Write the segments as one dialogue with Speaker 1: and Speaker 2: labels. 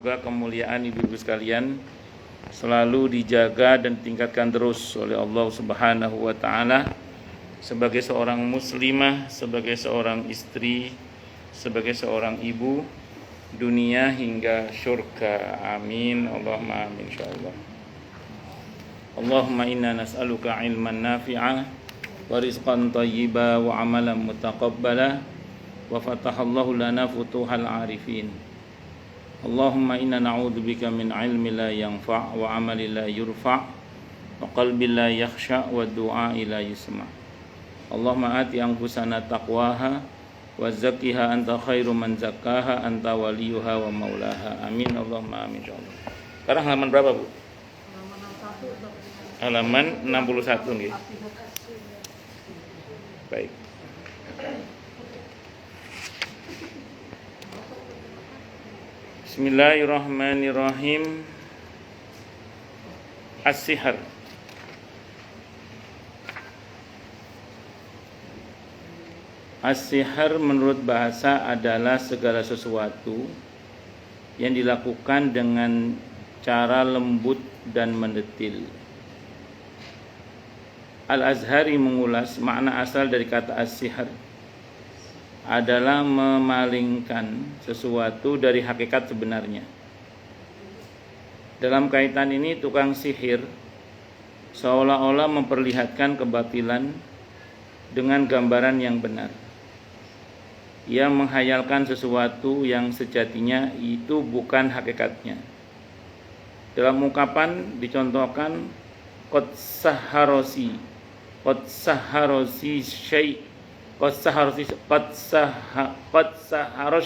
Speaker 1: Semoga kemuliaan ibu-ibu sekalian selalu dijaga dan tingkatkan terus oleh Allah Subhanahu wa taala sebagai seorang muslimah, sebagai seorang istri, sebagai seorang ibu dunia hingga syurga. Amin. Allahumma amin insyaallah. Allahumma inna nas'aluka ilman nafi'a wa rizqan thayyiba wa amalan mutaqabbala wa fatahallahu lana futuhal arifin. Allahumma inna na'udzubika min ilmi la yanfa' wa amali la yurfa' wa qalbi la yakhsha' wa du'ai la yusma'. Allahumma ati anfusana taqwaha wa zakkiha anta khairu man zakkaha anta waliyuha wa maulaha. Amin. Allahumma amin insyaallah. Sekarang halaman berapa, Bu? Halaman 61 nggih. Baik. Bismillahirrahmanirrahim. As-sihr. As-sihr menurut bahasa adalah segala sesuatu yang dilakukan dengan cara lembut dan mendetil. Al-Azhari mengulas makna asal dari kata as-sihr adalah memalingkan sesuatu dari hakikat sebenarnya. Dalam kaitan ini tukang sihir seolah-olah memperlihatkan kebatilan dengan gambaran yang benar. Ia menghayalkan sesuatu yang sejatinya itu bukan hakikatnya. Dalam ungkapan dicontohkan qad saharosi syai' qad saharos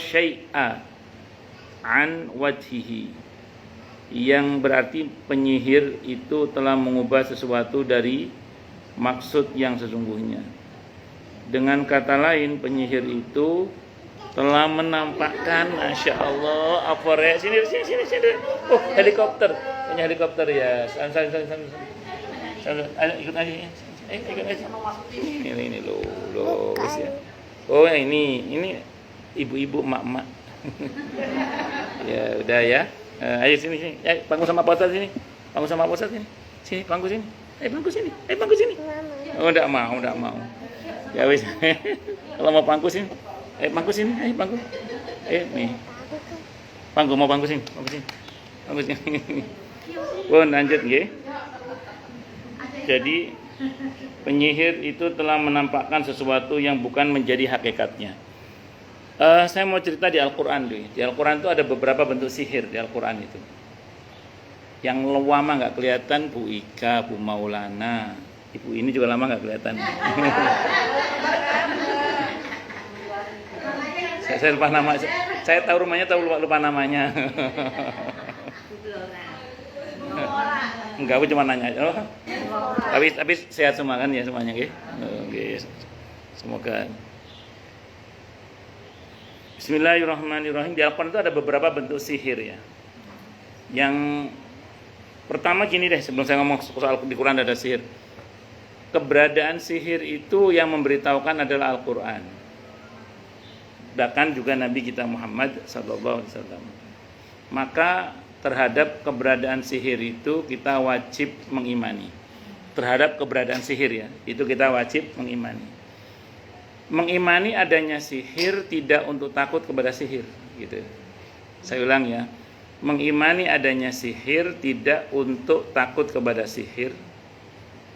Speaker 1: syai'a an wajhihi, yang berarti penyihir itu telah mengubah sesuatu dari maksud yang sesungguhnya. Dengan kata lain, penyihir itu telah menampakkan, Masya Allah, apore sini. Oh, helikopter, punya helikopter ya. Sana. Ayo ikut aja. Ikut aja. Ini lo ya. Oh, ini ibu-ibu, mak-mak. Ya, udah ya. Ayo sini. Pangku sama Pak Ustadz sini. Sini, pangku sini. Pangku sini. Oh, enggak mau. Ya wis. Kalau mau pangku sini. Pangku sini. Pangku. Nih. Pangku mau pangku sini. Pangku sini. Oh, lanjut nggih. Jadi penyihir itu telah menampakkan sesuatu yang bukan menjadi hakikatnya. Saya mau cerita di Al-Quran dulu. Di Al-Quran itu ada beberapa bentuk sihir di Al-Quran itu. Yang lama nggak kelihatan, Bu Ika, Bu Maulana. Ibu ini juga lama nggak kelihatan. Saya lupa nama. Saya tahu rumahnya, lupa namanya. Enggak, aku cuma nanya. Oh. Tapi sehat semua kan ya semuanya, nggih. Oke. Semoga. Bismillahirrahmanirrahim. Di Al-Quran itu ada beberapa bentuk sihir ya. Yang pertama gini deh, sebelum saya ngomong soal di Quran ada sihir. Keberadaan sihir itu yang memberitahukan adalah Al-Quran. Bahkan juga Nabi kita Muhammad sallallahu alaihi wasallam. Maka terhadap keberadaan sihir itu kita wajib mengimani. Terhadap keberadaan sihir ya, itu kita wajib mengimani. Mengimani adanya sihir tidak untuk takut kepada sihir, gitu. Saya ulang ya. Mengimani adanya sihir tidak untuk takut kepada sihir,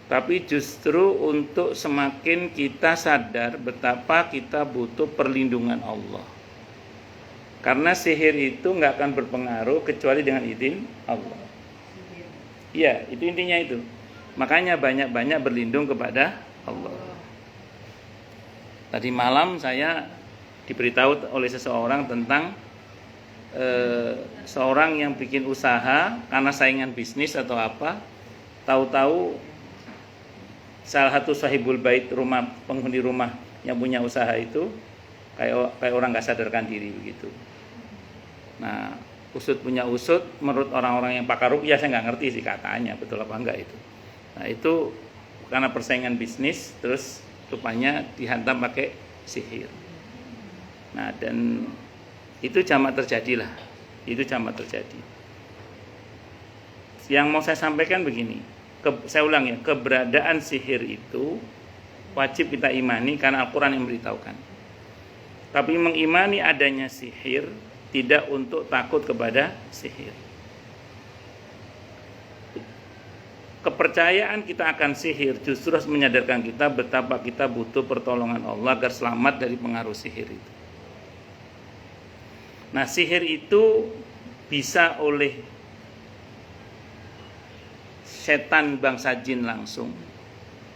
Speaker 1: tapi justru untuk semakin kita sadar betapa kita butuh perlindungan Allah. Karena sihir itu nggak akan berpengaruh kecuali dengan izin Allah. Iya, itu intinya itu. Makanya banyak-banyak berlindung kepada Allah. Tadi malam saya diberitahu oleh seseorang tentang seorang yang bikin usaha karena saingan bisnis atau apa. Tahu-tahu salah satu sahibul bait, rumah penghuni rumah yang punya usaha itu kayak orang nggak sadarkan diri begitu. Nah, usut punya usut, menurut orang-orang yang pakar ruqyah, saya nggak ngerti sih katanya betul apa enggak itu. Nah, itu karena persaingan bisnis, terus rupanya dihantam pakai sihir. Nah, dan itu jamak terjadilah. Itu sama terjadi. Yang mau saya sampaikan begini, saya ulang ya, keberadaan sihir itu wajib kita imani karena Al-Quran yang memberitahukan. Tapi mengimani adanya sihir tidak untuk takut kepada sihir. Kepercayaan kita akan sihir justru harus menyadarkan kita betapa kita butuh pertolongan Allah agar selamat dari pengaruh sihir itu. Nah, sihir itu bisa oleh setan bangsa jin langsung.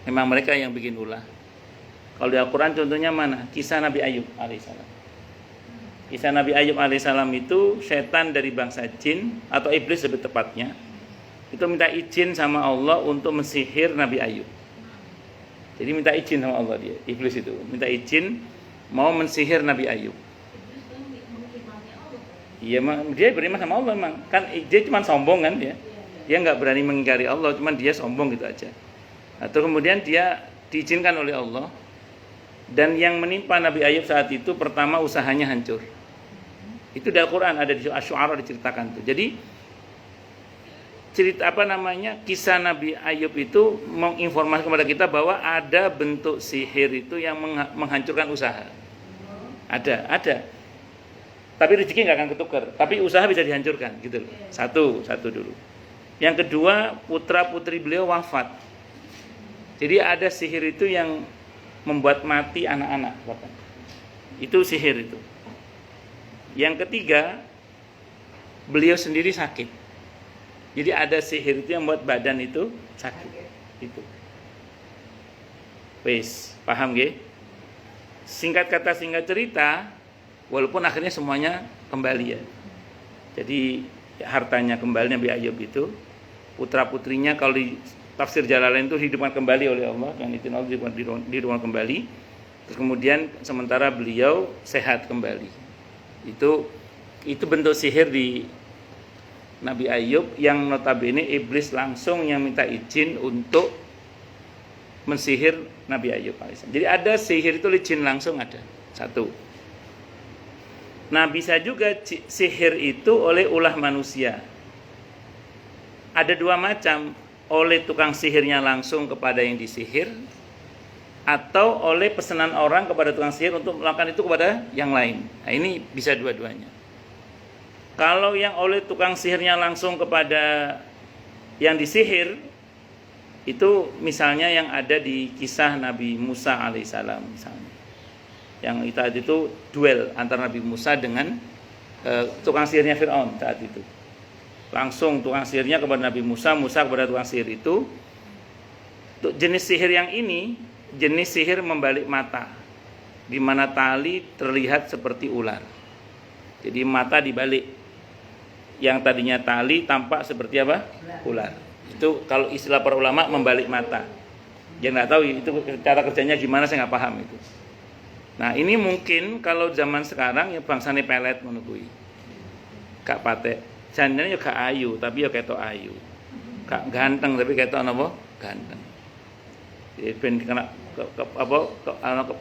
Speaker 1: Memang mereka yang bikin ulah. Kalau di Al-Quran contohnya mana? Kisah Nabi Ayub alaihissalam. Kisah Nabi Ayub alaihissalam itu setan dari bangsa jin atau iblis lebih tepatnya. Itu minta izin sama Allah untuk mensihir Nabi Ayub. Jadi minta izin sama Allah dia, iblis itu minta izin mau mensihir Nabi Ayub. Iya, dia beriman sama Allah memang. Kan dia cuma sombong kan ya. Dia nggak berani mengingkari Allah, cuma dia sombong gitu aja. Nah, terus kemudian dia diizinkan oleh Allah. Dan yang menimpa Nabi Ayub saat itu pertama usahanya hancur. Itu di Al-Quran ada di Asy-Syu'ara diceritakan tuh. Jadi cerita kisah Nabi Ayub itu menginformasikan kepada kita bahwa ada bentuk sihir itu yang menghancurkan usaha. Ada. Tapi rezeki nggak akan ketukar. Tapi usaha bisa dihancurkan, gitu loh. Satu dulu. Yang kedua, putra putri beliau wafat. Jadi ada sihir itu yang membuat mati anak-anak. Itu sihir itu. Yang ketiga, beliau sendiri sakit. Jadi ada sihir itu yang membuat badan itu sakit. Itu. Wes, paham nggih? Singkat kata singkat cerita, walaupun akhirnya semuanya kembali ya. Jadi hartanya kembali Nabi Ayub itu, putra-putrinya kalau di tafsir Jalalain itu hidupkan kembali oleh Allah, yang itu dihidupkan kembali. Terus kemudian sementara beliau sehat kembali. Itu bentuk sihir di Nabi Ayub yang notabene iblis langsung yang minta izin untuk mensihir Nabi Ayub alaihissalam. Jadi ada sihir itu izin langsung ada. Satu. Nah, bisa juga sihir itu oleh ulah manusia. Ada dua macam, oleh tukang sihirnya langsung kepada yang disihir atau oleh pesanan orang kepada tukang sihir untuk melakukan itu kepada yang lain. Nah, ini bisa dua-duanya. Kalau yang oleh tukang sihirnya langsung kepada yang disihir, itu misalnya yang ada di kisah Nabi Musa alaihissalam misalnya. Yang itu duel antara Nabi Musa dengan tukang sihirnya Fir'aun saat itu. Langsung tukang sihirnya kepada Nabi Musa, Musa kepada tukang sihir itu. Jenis sihir yang ini, jenis sihir membalik mata, di mana tali terlihat seperti ular. Jadi mata dibalik. Yang tadinya tali tampak seperti apa? Ular. Itu kalau istilah para ulama membalik mata. Yang nggak tahu itu cara kerjanya gimana, saya nggak paham itu. Nah, ini mungkin kalau zaman sekarang ya bangsane pelet menunggu. Kak patek. Jandane ya gak ayu, tapi ya ketok ayu. Gak ganteng tapi ketok napa? Ganteng. Jadi ben kena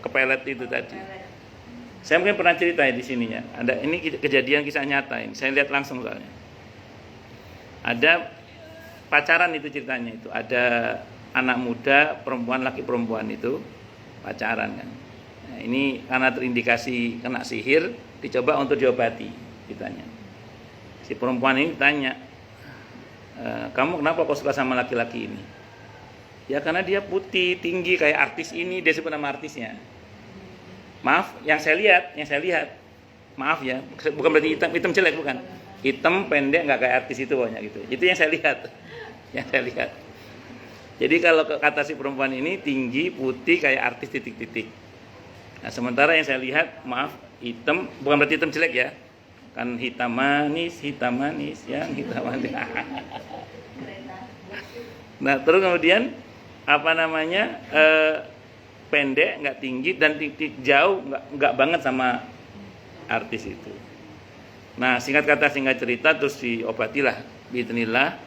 Speaker 1: kepelet itu tadi. Saya mungkin pernah cerita ya di sininya. Ada ini kejadian kisah nyata ini. Saya lihat langsung soalnya. Ada pacaran itu ceritanya itu. Ada anak muda, perempuan, laki perempuan itu pacaran kan. Nah, ini karena terindikasi kena sihir, dicoba untuk diobati, ditanya. Si perempuan ini tanya, kamu kenapa kok suka sama laki-laki ini? Ya karena dia putih, tinggi kayak artis ini, dia sebut nama artisnya. Maaf, yang saya lihat, maaf ya, bukan berarti hitam jelek, bukan. Hitam pendek nggak kayak artis itu pokoknya gitu. Itu yang saya lihat, Jadi kalau kata si perempuan ini tinggi, putih kayak artis titik-titik. Nah sementara yang saya lihat, maaf, hitam, bukan berarti hitam jelek ya, kan hitam manis, yang hitam manis. Nah terus kemudian pendek, nggak tinggi, dan jauh nggak banget sama artis itu. Nah singkat kata singkat cerita, terus diobatilah biidznillah.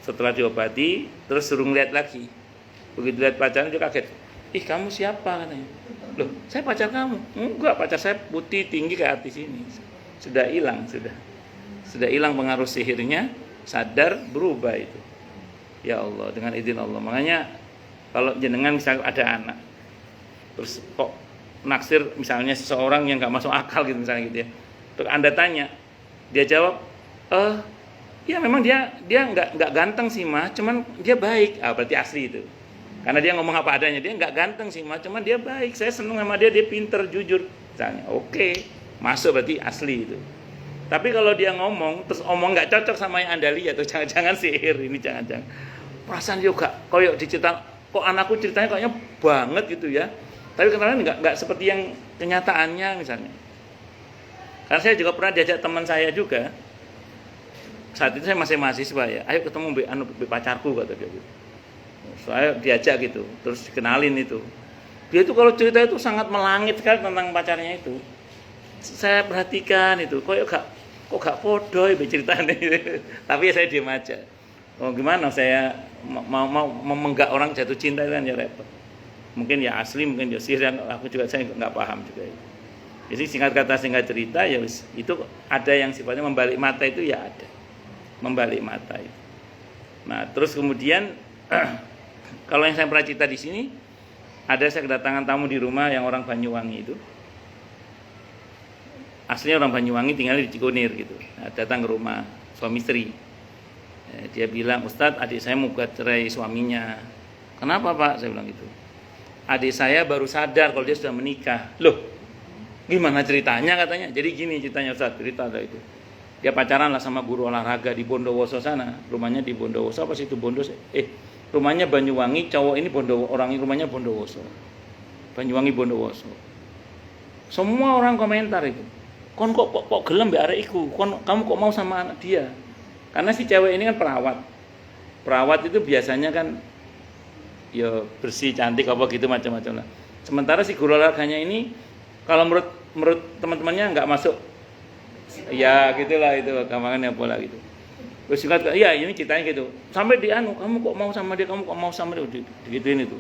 Speaker 1: Setelah diobati, terus suruh ngeliat lagi. Begitu lihat pacarnya dia kaget. Ih kamu siapa katanya? Loh saya pacar kamu? Enggak, pacar saya putih tinggi kayak artis ini. Sudah hilang sudah. sudah hilang pengaruh sihirnya, sadar, berubah itu. Ya Allah, dengan izin Allah. Makanya kalau jenengan misalnya ada anak, terus kok naksir misalnya seseorang yang nggak masuk akal gitu misalnya gitu ya, terus Anda tanya, dia jawab, ya memang dia nggak ganteng sih mah, cuman dia baik. Berarti asli itu. Karena dia ngomong apa adanya, dia nggak ganteng sih mah, cuman dia baik. Saya seneng sama dia pinter, jujur. Misalnya, oke, masuk berarti asli itu. Tapi kalau dia ngomong, terus omong nggak cocok sama yang Anda lihat, tuh jangan-jangan sihir ini, jangan-jangan. Perasaan juga, koyok dicerita, kok anakku ceritanya kayaknya banget gitu ya. Tapi kadang-kadang nggak seperti yang kenyataannya misalnya. Karena saya juga pernah diajak teman saya juga. Saat itu saya masih mahasiswa ya, ayo ketemu pacarku kata dia. Saya diajak gitu, terus dikenalin itu. Dia itu kalau cerita itu sangat melangit sekali tentang pacarnya itu. Saya perhatikan itu, kok gak podo ya ceritanya. Tapi ya saya diam aja. Oh gimana saya mau memenggak orang jatuh cinta itu kan ya repot. Mungkin ya asli, mungkin ya sihir, aku juga saya nggak paham juga. Jadi singkat kata singkat cerita ya itu ada yang sifatnya membalik mata itu ya ada. Membalik mata itu. Nah, terus kemudian kalau yang saya pernah cerita di sini, ada saya kedatangan tamu di rumah yang orang Banyuwangi itu. Aslinya orang Banyuwangi, tinggalnya di Cikunir gitu. Nah, datang ke rumah suami istri. Dia bilang, Ustadz, adik saya mau buat cerai suaminya. Kenapa Pak? Saya bilang gitu. Adik saya baru sadar kalau dia sudah menikah. Loh, gimana ceritanya katanya? Jadi gini ceritanya Ustadz, cerita ada itu. Dia pacaran lah sama guru olahraga di Bondowoso sana. Rumahnya di Bondowoso, apa sih itu rumahnya Banyuwangi, cowok ini rumahnya Bondowoso. Banyuwangi Bondowoso. Semua orang komentar itu. Kon kok gelem mbek arek iku? Kamu kok mau sama anak dia? Karena si cewek ini kan perawat. Perawat itu biasanya kan ya bersih, cantik apa gitu macam-macam lah. Sementara si guru olahraganya ini kalau menurut teman-temannya nggak masuk. Ya gitulah itu gampangannya pola gitu. Terus singkat, iya ini ceritanya gitu. Sampai kamu kok mau sama dia? Kamu kok mau sama dia? Digituin itu.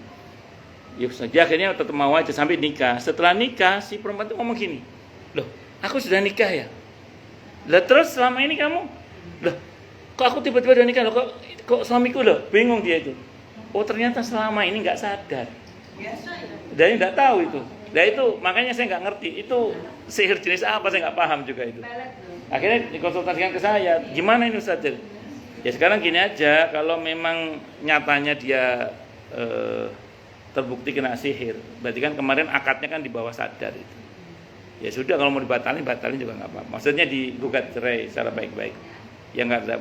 Speaker 1: Ya saja akhirnya tetap mau aja sampai nikah. Setelah nikah si perempuan itu ngomong gini, loh aku sudah nikah ya? Lah terus selama ini kamu? Lah kok aku tiba-tiba udah nikah? Loh, kok suamiku loh? Bingung dia itu. Oh ternyata selama ini nggak sadar. Dan nggak tahu itu. Nah itu makanya saya nggak ngerti itu sihir jenis apa, saya nggak paham juga itu. Akhirnya dikonsultasikan ke saya, gimana ini Ustaz? Ya sekarang gini aja, kalau memang nyatanya dia terbukti kena sihir, berarti kan kemarin akadnya kan di bawah sadar itu. Ya sudah kalau mau batalin juga nggak apa-apa. Maksudnya digugat cerai secara baik-baik. Ya nggak ada,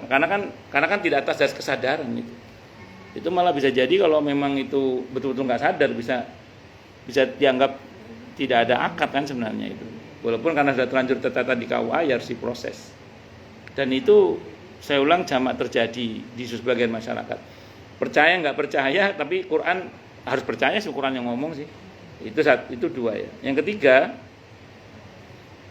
Speaker 1: karena kan tidak atas dasar kesadaran itu. Itu malah bisa jadi kalau memang itu betul-betul nggak sadar bisa dianggap tidak ada akad kan sebenarnya itu. Walaupun karena sudah terlanjur tertata di KUA ya harus diproses. Dan itu saya ulang jamak terjadi di sebagian masyarakat. Percaya nggak percaya, tapi Quran harus percaya sih, Quran yang ngomong sih. Itu dua ya. Yang ketiga,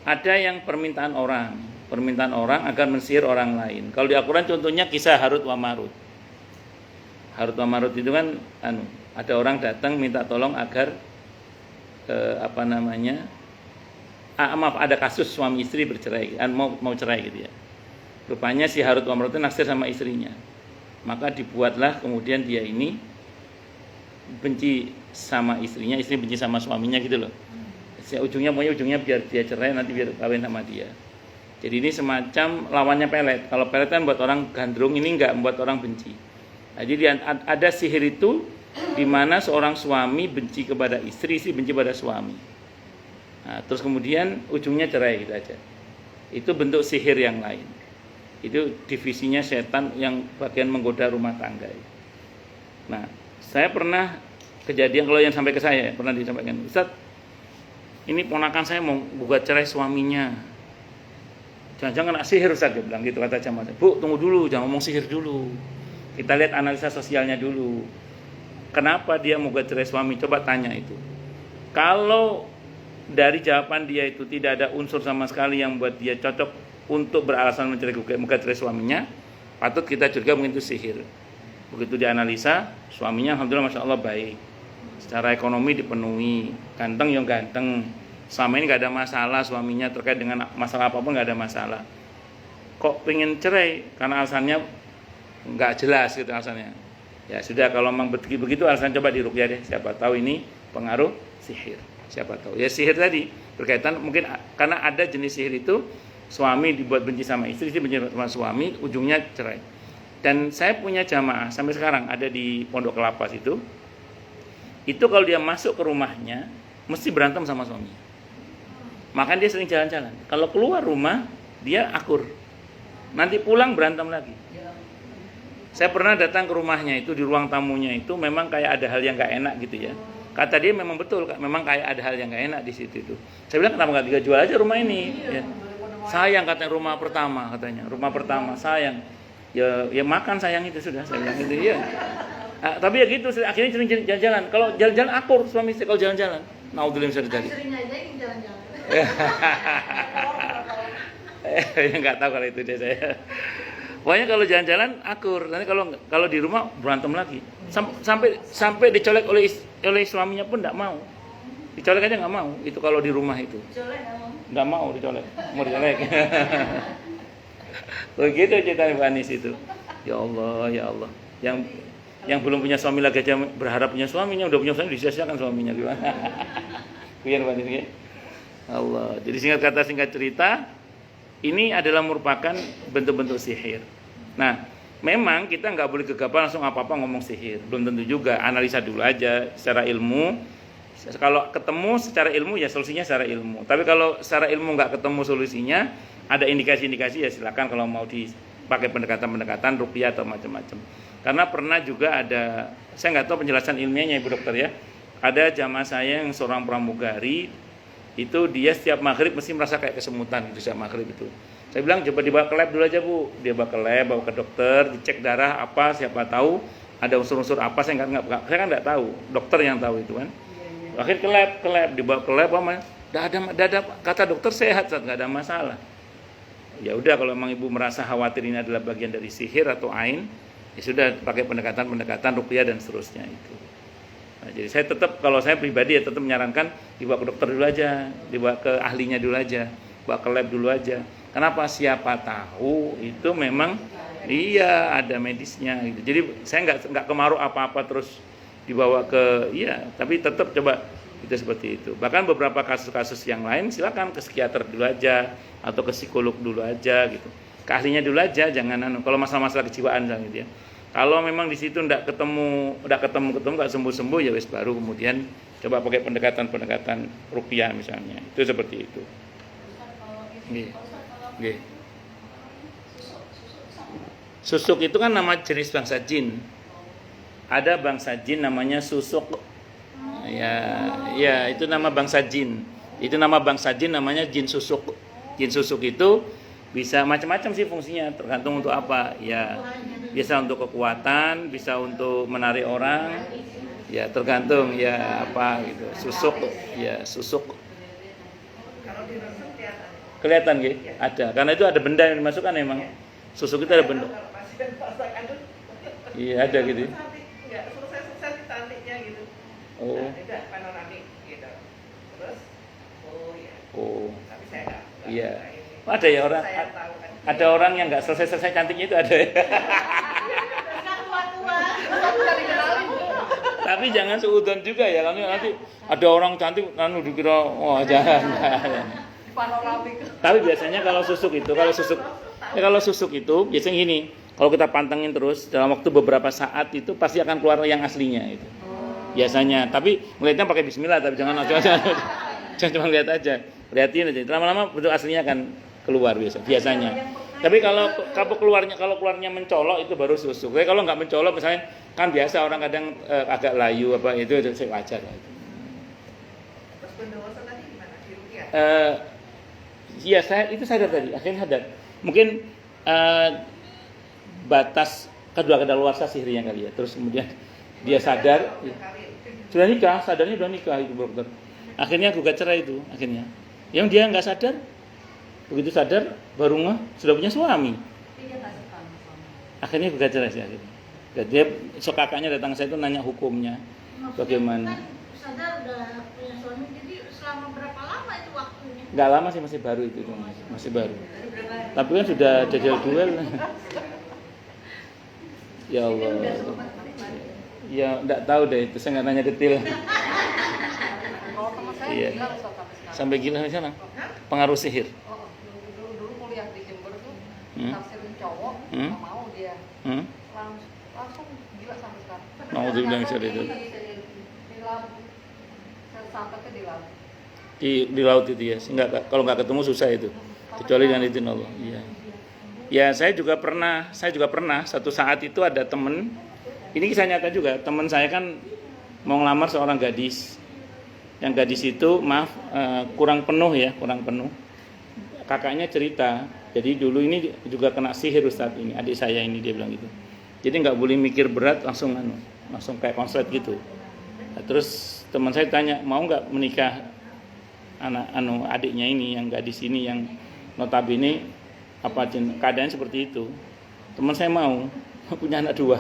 Speaker 1: ada yang permintaan orang agar mensihir orang lain. Kalau di Al-Quran contohnya kisah Harut wa Marut. Harut wa Marut itu kan ada orang datang minta tolong agar ada kasus suami istri bercerai, mau cerai gitu ya. Rupanya si Harut wa Marut itu naksir sama istrinya. Maka dibuatlah kemudian dia ini benci sama istrinya, istri benci sama suaminya gitu loh. Ujungnya biar dia cerai, nanti biar kawin sama dia. Jadi ini semacam lawannya pelet. Kalau pelet kan buat orang gandrung, ini enggak, membuat orang benci. Nah, jadi ada sihir itu di mana seorang suami benci kepada istri benci pada suami. Nah, terus kemudian ujungnya cerai gitu aja. Itu bentuk sihir yang lain. Itu divisinya setan yang bagian menggoda rumah tangga. Nah, saya pernah kejadian, kalau yang sampai ke saya pernah disampaikan, Ustaz, ini ponakan saya mau gugat cerai suaminya. Jangan-jangan kena sihir Ustaz, dia bilang gitu kata jamaah. Bu, tunggu dulu, jangan ngomong sihir dulu. Kita lihat analisa sosialnya dulu. Kenapa dia mau gugat cerai suami? Coba tanya itu. Kalau dari jawaban dia itu tidak ada unsur sama sekali yang buat dia cocok untuk beralasan gugat cerai suaminya, patut kita curiga mungkin itu sihir. Begitu dianalisa, suaminya alhamdulillah masya Allah baik. Secara ekonomi dipenuhi, ganteng yang ganteng. Selama ini nggak ada masalah suaminya terkait dengan masalah apapun, nggak ada masalah. kok pengen cerai karena alasannya nggak jelas gitu alasannya. Ya sudah, kalau memang begitu alasan, coba diruqyah deh, siapa tahu ini pengaruh sihir, siapa tahu. Ya sihir tadi berkaitan mungkin karena ada jenis sihir itu suami dibuat benci sama istri benci sama suami, ujungnya cerai. Dan saya punya jamaah sampai sekarang ada di Pondok Kelapa situ. Itu kalau dia masuk ke rumahnya mesti berantem sama suami. Makanya dia sering jalan-jalan. Kalau keluar rumah dia akur. Nanti pulang berantem lagi. Saya pernah datang ke rumahnya itu, di ruang tamunya itu memang kayak ada hal yang nggak enak gitu ya. Kata dia memang betul, memang kayak ada hal yang nggak enak di situ itu. Saya bilang kenapa nggak dijual aja rumah ini? Ya. Sayang katanya rumah pertama sayang. Ya makan sayang itu sudah, saya bilang gitu ya. Nah, tapi ya gitu, akhirnya sering jalan-jalan. Kalau jalan-jalan akur suami istri kalau jalan-jalan. Naudzubillah min dzalik.
Speaker 2: Sering aja yang jalan-jalan.
Speaker 1: Nggak tahu kalau itu deh saya. Pokoknya kalau jalan-jalan akur, nanti kalau di rumah berantem lagi. Sampai dicolek oleh suaminya pun enggak mau. Dicolek aja enggak mau. Itu kalau di rumah itu. Enggak mau dicolek. Mau dicolek. Begitu cerita Ibu Anis itu. Ya Allah, ya Allah. Yang belum punya suami lagi aja berharap punya suaminya, udah punya suami disia-siakan suaminya gimana? Biar Ibu Anis ya. Allah. Jadi singkat cerita, ini adalah merupakan bentuk-bentuk sihir. Nah, memang kita nggak boleh gegabah langsung apa-apa ngomong sihir. Belum tentu juga, analisa dulu aja secara ilmu. Kalau ketemu secara ilmu ya solusinya secara ilmu. Tapi kalau secara ilmu nggak ketemu solusinya, ada indikasi-indikasi ya silakan kalau mau dipakai pendekatan-pendekatan ruqyah atau macam-macam. Karena pernah juga ada, saya nggak tahu penjelasan ilmiahnya Ibu Dokter ya. Ada jamaah saya yang seorang pramugari, itu dia setiap maghrib mesti merasa kayak kesemutan gitu setiap maghrib itu. Saya bilang coba dibawa ke lab dulu aja Bu. Dia bawa ke lab, bawa ke dokter, dicek darah apa, siapa tahu ada unsur-unsur apa, saya kan nggak tahu, dokter yang tahu itu kan. Akhirnya ke lab, dibawa ke lab apa, ada kata dokter sehat, nggak ada masalah. Ya udah, kalau memang Ibu merasa khawatir ini adalah bagian dari sihir atau ain, ya sudah pakai pendekatan ruqyah dan seterusnya itu. Nah, jadi saya tetap, kalau saya pribadi ya tetap menyarankan dibawa ke dokter dulu aja, dibawa ke ahlinya dulu aja, bawa ke lab dulu aja. Kenapa? Siapa tahu itu memang iya ada medisnya gitu. Jadi saya nggak kemaruh apa-apa terus dibawa ke tapi tetap coba itu seperti itu. Bahkan beberapa kasus-kasus yang lain silakan ke psikiater dulu aja atau ke psikolog dulu aja gitu. Ke ahlinya dulu aja, jangan kalau masalah-masalah kejiwaan gitu ya. Kalau memang di situ nggak ketemu nggak sembuh ya wis, baru kemudian coba pakai pendekatan ruqyah misalnya. Itu seperti itu. Nggih. Susuk itu kan nama jenis bangsa jin. Ada bangsa jin namanya susuk. Ya itu nama bangsa jin. Itu nama bangsa jin namanya jin susuk. Jin susuk itu bisa macam-macam sih fungsinya, tergantung untuk apa. Ya, bisa untuk kekuatan, bisa untuk menarik orang. Ya, tergantung ya apa gitu. Susuk, ya susuk. Kelihatan gitu? Ada. Karena itu ada benda yang dimasukkan emang. Susuk itu ada benda. Iya, ada gitu.
Speaker 3: Enggak selesai ditantiknya gitu.
Speaker 1: Oh.
Speaker 3: Tidak panoramik gitu. Terus tapi saya enggak.
Speaker 1: Iya. Ada ya orang, ada orang yang nggak selesai cantiknya itu ada ya. Tapi jangan seudon juga ya, nanti ada orang cantik dikira jangan. Tapi biasanya kalau susuk itu biasanya gini, kalau kita pantengin terus dalam waktu beberapa saat itu pasti akan keluar yang aslinya itu. Biasanya, tapi melihatnya pakai bismillah, tapi jangan cuma lihat aja, lihatin aja. Lama-lama bentuk aslinya akan keluar biasanya. Tapi kalau keluarnya mencolok itu baru susuk. Kalau nggak mencolok misalnya kan biasa orang kadang agak layu apa itu wajar.
Speaker 3: Terus pendosa tadi gimana? Di ruqyah?
Speaker 1: Iya, saya tadi akhirnya sadar. Mungkin batas kadaluarsa sihirnya kali ya. Terus kemudian dia sadar sudah nikah, sadarnya sudah nikah itu dokter. Akhirnya gugat cerai itu akhirnya. Yang dia nggak sadar, begitu sadar baru sudah punya suami. Akhirnya gugat cerai sih akhirnya. Dan dia kakaknya datang saya itu nanya hukumnya. Bagaimana?
Speaker 2: Sadar udah punya suami, jadi selama berapa lama itu waktunya?
Speaker 1: Nggak lama sih, masih baru itu, masih baru. Tapi kan sudah jajal duel. Ya Allah. Ya nggak tahu deh itu, saya nggak nanya detail.
Speaker 2: Kalau teman saya
Speaker 1: Iya.
Speaker 2: gila Ustaz sampai sekarang.
Speaker 1: Sampai gila sana. Pengaruh sihir.
Speaker 2: Oh, dulu kuliah di Jember tuh
Speaker 1: Hmm.
Speaker 2: tafsirin cowok,
Speaker 1: Hmm.
Speaker 2: nggak mau dia.
Speaker 1: Hmm?
Speaker 2: Langsung gila sampai sekarang.
Speaker 1: Nauzubillah min syarri itu.
Speaker 2: Di laut. Saya sampai ke di laut.
Speaker 1: Di laut itu ya. Kalau nggak ketemu susah itu. Kecuali dengan izin Allah. Iya. Ya, saya juga pernah satu saat itu ada temen. Ini kisah nyata juga. Teman saya kan mau ngelamar seorang gadis. Yang gadis itu kurang penuh. Kakaknya cerita, jadi dulu ini juga kena sihir Ustadz ini, adik saya ini, dia bilang gitu. Jadi nggak boleh mikir berat, langsung kayak konslet gitu. Nah, terus teman saya tanya, mau nggak menikah adiknya ini, yang gadis ini, yang notabene keadaan seperti itu. Teman saya mau, punya anak 2.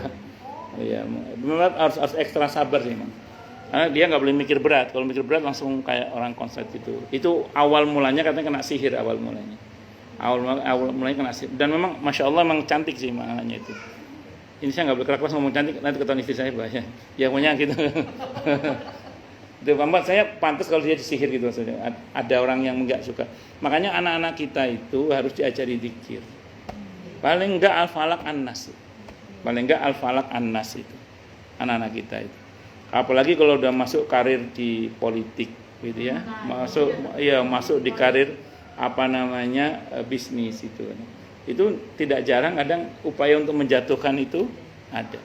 Speaker 1: Ya, memang harus ekstra sabar sih, Mang. Karena dia nggak boleh mikir berat. Kalau mikir berat langsung kayak orang konslet gitu. Itu awal mulanya katanya kena sihir awal mulanya. Awal mulanya kena sihir. Dan memang masya Allah memang cantik sih anaknya itu. Ini saya nggak boleh keras ngomong cantik, nanti ketahuan istri saya bahaya. Ya pokoknya gitu. Saya pantas kalau dia disihir gitu maksudnya. Ada orang yang nggak suka. Makanya anak-anak kita itu harus diajari zikir. Paling enggak al-falaq an-nas. Paling enggak al-falaq an-nas itu. Anak-anak kita itu. Apalagi kalau udah masuk karir di politik gitu ya. Masuk di karir bisnis itu. Itu tidak jarang kadang upaya untuk menjatuhkan itu ada.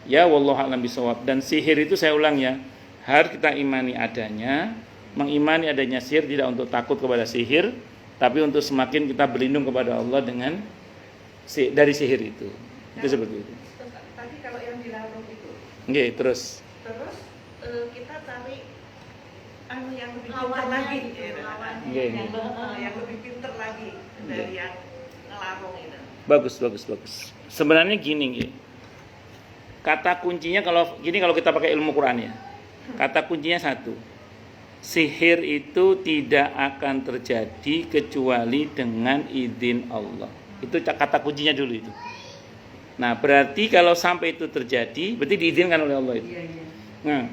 Speaker 1: Ya wallahu a'lam bishawab. Dan sihir itu saya ulang ya, harus kita imani adanya. Mengimani adanya sihir tidak untuk takut kepada sihir, tapi untuk semakin kita berlindung kepada Allah dari sihir itu. Itu seperti itu.
Speaker 3: Tadi kalau yang di larung itu.
Speaker 1: Oke, terus
Speaker 3: Kita cari yang lebih pintar lagi. Yang lebih pintar lagi dari yang ngelarung itu.
Speaker 1: Bagus. Sebenarnya gini. Kata kuncinya kalau kita pakai ilmu Quran ya. Kata kuncinya satu. Sihir itu tidak akan terjadi kecuali dengan izin Allah. Itu kata kuncinya dulu itu. Nah, berarti kalau sampai itu terjadi, berarti diizinkan oleh Allah itu. Nah,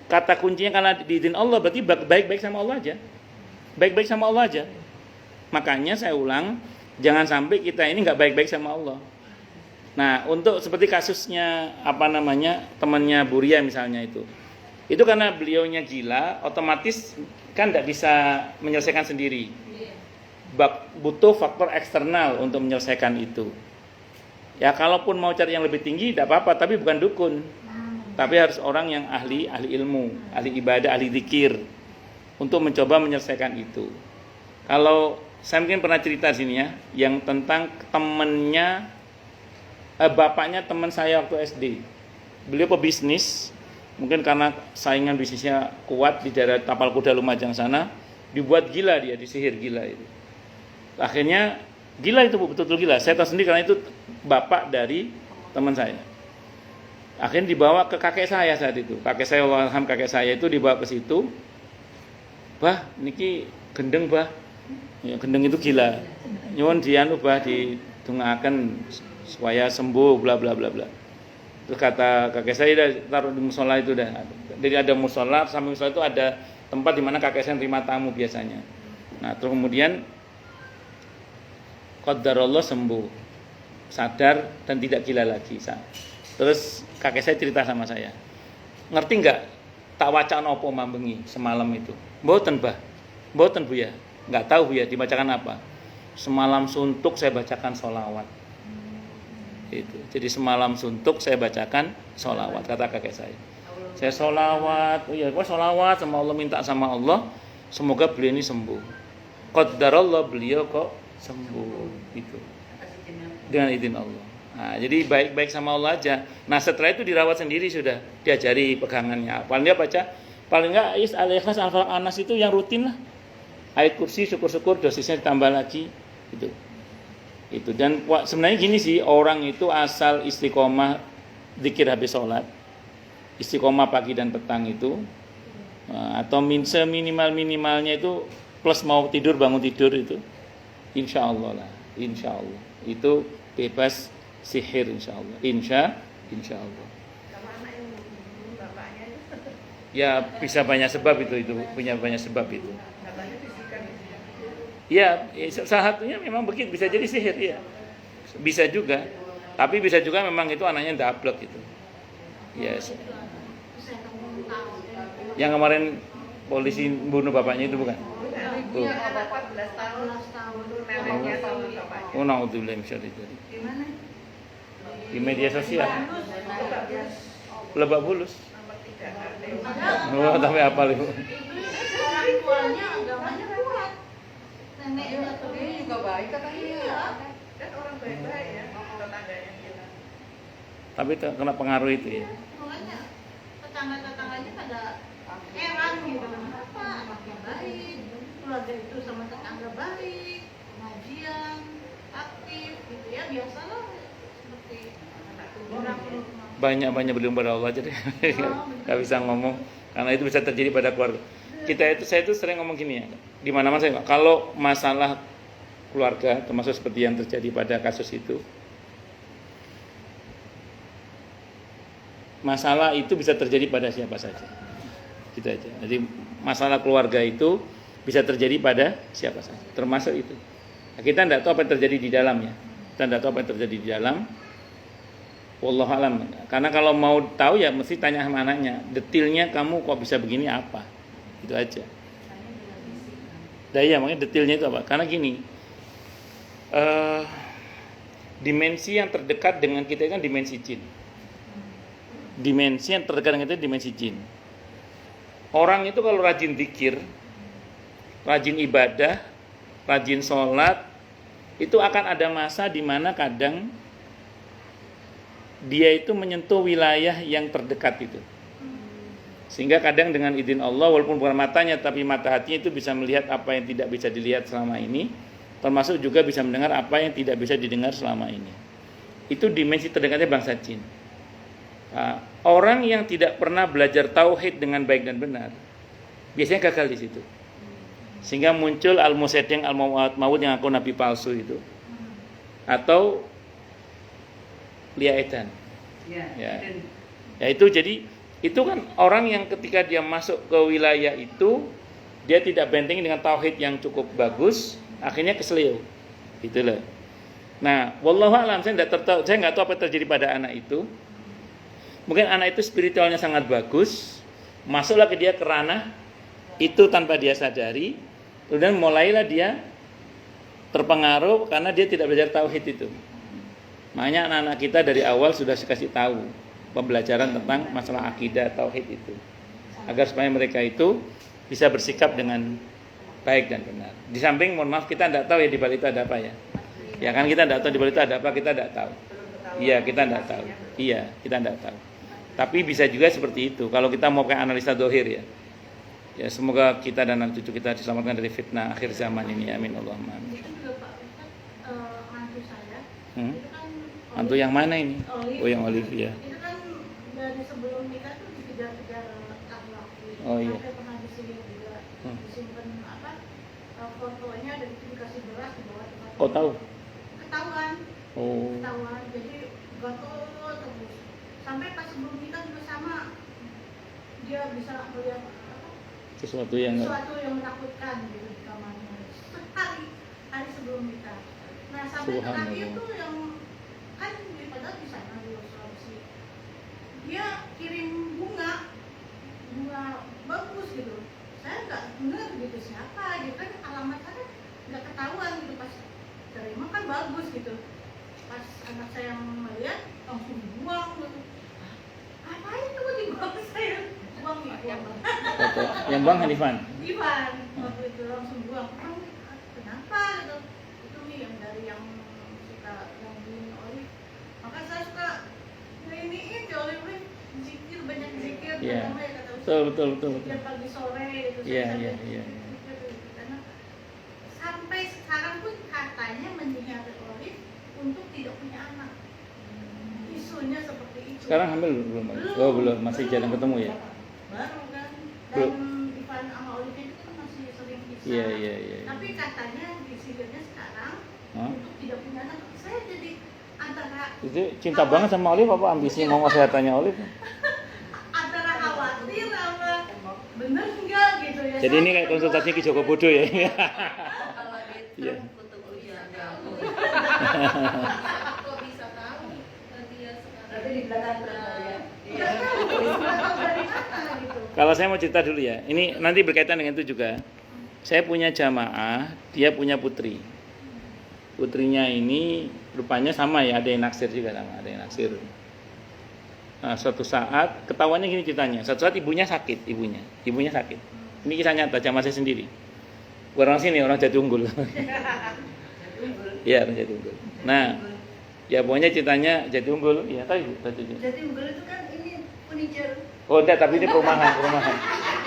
Speaker 1: kata kuncinya karena diizin Allah, berarti baik-baik sama Allah aja. Baik-baik sama Allah aja. Makanya saya ulang, jangan sampai kita ini nggak baik-baik sama Allah. Nah, untuk seperti kasusnya temannya Buria misalnya itu karena beliaunya gila, otomatis kan tidak bisa menyelesaikan sendiri. Butuh faktor eksternal untuk menyelesaikan itu. Ya kalaupun mau cari yang lebih tinggi tidak apa-apa, tapi bukan dukun. Tapi harus orang yang ahli ilmu, ahli ibadah, ahli zikir untuk mencoba menyelesaikan itu. Kalau saya mungkin pernah cerita sini ya, yang tentang bapaknya teman saya waktu SD. Beliau pebisnis, mungkin karena saingan bisnisnya kuat di daerah Tapal Kuda Lumajang sana, dibuat gila dia, disihir gila itu. Akhirnya gila itu betul-betul gila. Saya tahu sendiri karena itu bapak dari teman saya. Akhirnya dibawa ke kakek saya saat itu. Kakek saya itu dibawa ke situ. Bah, niki gendeng bah. Ya, gendeng itu gila. Nyuwun bah didongaaken supaya sembuh bla bla bla bla. Terus kata kakek saya taruh di musola itu dah. Jadi ada musola, samping musola itu ada tempat di mana kakek saya terima tamu biasanya. Nah, terus kemudian qadarullah sembuh, sadar dan tidak gila lagi. Terus kakek saya cerita sama saya, ngerti nggak tak wacaan opo mambengi semalam itu? Mboten bah, mboten bu ya, nggak tahu bu ya dibacakan apa. Semalam suntuk saya bacakan sholawat. Itu. Jadi semalam suntuk saya bacakan sholawat, kata kakek saya. Saya sholawat, sholawat sama Allah, minta sama Allah, semoga beliau ini sembuh. Qadarullah beliau kok sembuh itu dengan izin Allah. Nah, jadi baik-baik sama Allah aja. Nah, setelah itu dirawat sendiri sudah, diajari pegangannya. Paling enggak al-ikhlas al-falaq an-nas itu yang rutin lah. Ayat kursi syukur-syukur dosisnya ditambah lagi itu. Itu dan sebenarnya gini sih, orang itu asal istiqomah zikir habis sholat, istiqomah pagi dan petang itu, atau seminimal-minimalnya itu plus mau tidur bangun tidur itu insya Allah lah, insya Allah itu bebas sihir insya Allah, insya Allah.
Speaker 3: Kalau anak yang bunuh bapaknya itu
Speaker 1: Ya bisa banyak sebab itu punya banyak sebab itu.
Speaker 3: katanya fisikan
Speaker 1: Ya salah satunya memang begitu, bisa jadi sihir ya, bisa juga. Tapi bisa juga memang itu anaknya dablek gitu. Yes. Yang kemarin polisi bunuh bapaknya itu bukan?
Speaker 3: Tuh. 14 tahun bunuh neneknya sama bapaknya.
Speaker 1: Oh, naudzubillah min syarri dzalik.
Speaker 3: Di mana?
Speaker 1: Di media sosial.
Speaker 3: Lebak Bulus,
Speaker 1: Lebak Bulus.
Speaker 3: nomor 3
Speaker 1: Oh, tapi apa itu?
Speaker 2: Orang tuanya agamanya kuat. Neneknya tuh
Speaker 3: Dia juga baik katanya.
Speaker 2: Iya.
Speaker 3: Kan orang baik-baik ya, tetangganya kita.
Speaker 1: Tapi kena pengaruh itu ya.
Speaker 2: makanya tetangga-tetangganya pada heran gitu. Kenapa anaknya baik, keluarga itu sama tetangga baik, pengajian, aktif gitu ya, biasalah seperti orang
Speaker 1: Banyak berlindung pada Allah jadi nggak bisa ngomong karena itu bisa terjadi pada keluarga. Saya itu sering ngomong gini ya. Di mana-mana saya kalau masalah keluarga termasuk seperti yang terjadi pada kasus itu. Masalah itu bisa terjadi pada siapa saja. Gitu aja. Jadi masalah keluarga itu bisa terjadi pada siapa saja, termasuk itu. Nah, kita tidak tahu apa yang terjadi di dalamnya. Kita tidak tahu apa yang terjadi di dalam. Wallahu alam. Karena kalau mau tahu ya mesti tanya sama anaknya. Detailnya kamu kok bisa begini apa? Itu aja. Daya makanya detailnya itu apa? Karena gini. Dimensi yang terdekat dengan kita kan dimensi jin. Dimensi yang terdekat dengan kita dimensi jin. Orang itu kalau rajin zikir, rajin ibadah, rajin sholat, itu akan ada masa di mana kadang dia itu menyentuh wilayah yang terdekat itu. Sehingga kadang dengan izin Allah walaupun bukan matanya tapi mata hatinya itu bisa melihat apa yang tidak bisa dilihat selama ini, termasuk juga bisa mendengar apa yang tidak bisa didengar selama ini. Itu dimensi terdekatnya bangsa jin. Nah, orang yang tidak pernah belajar tauhid dengan baik dan benar biasanya gagal di situ. Sehingga muncul al-musadding al-maut yang aku nabi palsu itu. Atau liaedan. Ya itu jadi itu kan orang yang ketika dia masuk ke wilayah itu dia tidak benteng dengan tauhid yang cukup bagus, akhirnya keselio. Itulah. Nah, wallahu alam saya nggak tahu apa yang terjadi pada anak itu. Mungkin anak itu spiritualnya sangat bagus, masuklah ke dia ke ranah itu tanpa dia sadari, kemudian mulailah dia terpengaruh karena dia tidak belajar tauhid itu. Makanya anak-anak kita dari awal sudah dikasih tahu pembelajaran tentang masalah akidah tauhid itu, agar supaya mereka itu bisa bersikap dengan baik dan benar. Di samping mohon maaf kita tidak tahu ya di balik itu ada apa ya. Ya kan kita tidak tahu di balik itu ada apa, kita tidak tahu. Iya kita tidak tahu. Iya kita tidak tahu. Tapi bisa juga seperti itu. Kalau kita mau kayak analisa dohir ya. Ya semoga kita dan anak cucu kita diselamatkan dari fitnah akhir zaman ini. Amin Allahumma amin.
Speaker 2: itu juga Pak Ustadz, mantu saya itu kan
Speaker 1: Mantu yang mana ini?
Speaker 2: Olive.
Speaker 1: Oh yang Olive ya.
Speaker 2: Itu kan dari sebelum nikah tuh dikejar-kejar laki-laki.
Speaker 1: Oh, iya.
Speaker 2: Sampai pernah disini juga disimpan fotonya dan itu dikasih beras di bawah tempat.
Speaker 1: Kau tahu?
Speaker 2: Ketahuan.
Speaker 1: Oh.
Speaker 2: Ketahuan. Jadi gatel terus. Sampai pas sebelum nikah juga sama. Dia bisa melihat
Speaker 1: Sesuatu yang
Speaker 2: menakutkan gitu di kamarnya. Hari sebelum nikah. Nah sampai terakhir tuh yang kan padahal di sana di Sulawesi dia kirim bunga bagus gitu. Saya nggak benar gitu siapa gitu kan alamat saya nggak ketahuan gitu pas terima kan bagus gitu. Pas anak saya melihat langsung buang gitu. Ngapain tuh dibuang saya? Buang ya.
Speaker 1: foto yang Bang Hanifan.
Speaker 2: Ivan waktu itu langsung buang. Kenapa gitu? Itu nih yang dari yang suka yang beli Olive. Maka saya suka iniin di Olive zikir banyak zikir.
Speaker 1: Iya.
Speaker 2: Terutama ya kata
Speaker 1: Betul.
Speaker 2: zikir pagi sore gitu.
Speaker 1: Iya.
Speaker 2: Karena sampai sekarang pun katanya menyihati Olive untuk tidak punya anak. Isunya seperti itu.
Speaker 1: Sekarang hamil belum? Oh belum, masih jarang ketemu ya.
Speaker 2: Baru kan. Dan
Speaker 1: Belum.
Speaker 2: Ivan sama Olive itu kan masih sering bisa.
Speaker 1: Iya.
Speaker 2: Tapi katanya di sihirnya sekarang
Speaker 1: Hah?
Speaker 2: untuk tidak punya anak, saya jadi antara
Speaker 1: Itu cinta banget sama Olive apa ambisi mau kesehatannya Olive?
Speaker 2: antara khawatir sama bener enggak gitu ya.
Speaker 1: Jadi ini kayak konsultasi Ki Joko Bodo ya.
Speaker 3: Kalau
Speaker 1: Iya.
Speaker 3: dia kutuk ujian kamu. Kok bisa tahu dia sekarang?
Speaker 4: Berarti di belakang ya.
Speaker 2: Nggak tahu dari mana gitu.
Speaker 1: Kalau saya mau cerita dulu ya. Ini nanti berkaitan dengan itu juga. Saya punya jamaah, dia punya putri. Putrinya ini rupanya sama ya, ada yang naksir juga sama, ada yang naksir. Nah, suatu saat ketahuannya gini ceritanya. Suatu saat ibunya sakit. Ini kisah nyata, jamaah saya sendiri. Orang sini, orang Jatiunggul. Iya, orang Jatiunggul. Nah, ya pokoknya ceritanya Jatiunggul. Iya, tahu Ibu, Jatiunggul.
Speaker 4: Jadi unggul itu kan ini furniture.
Speaker 1: Oh, enggak, tapi ini perumahan.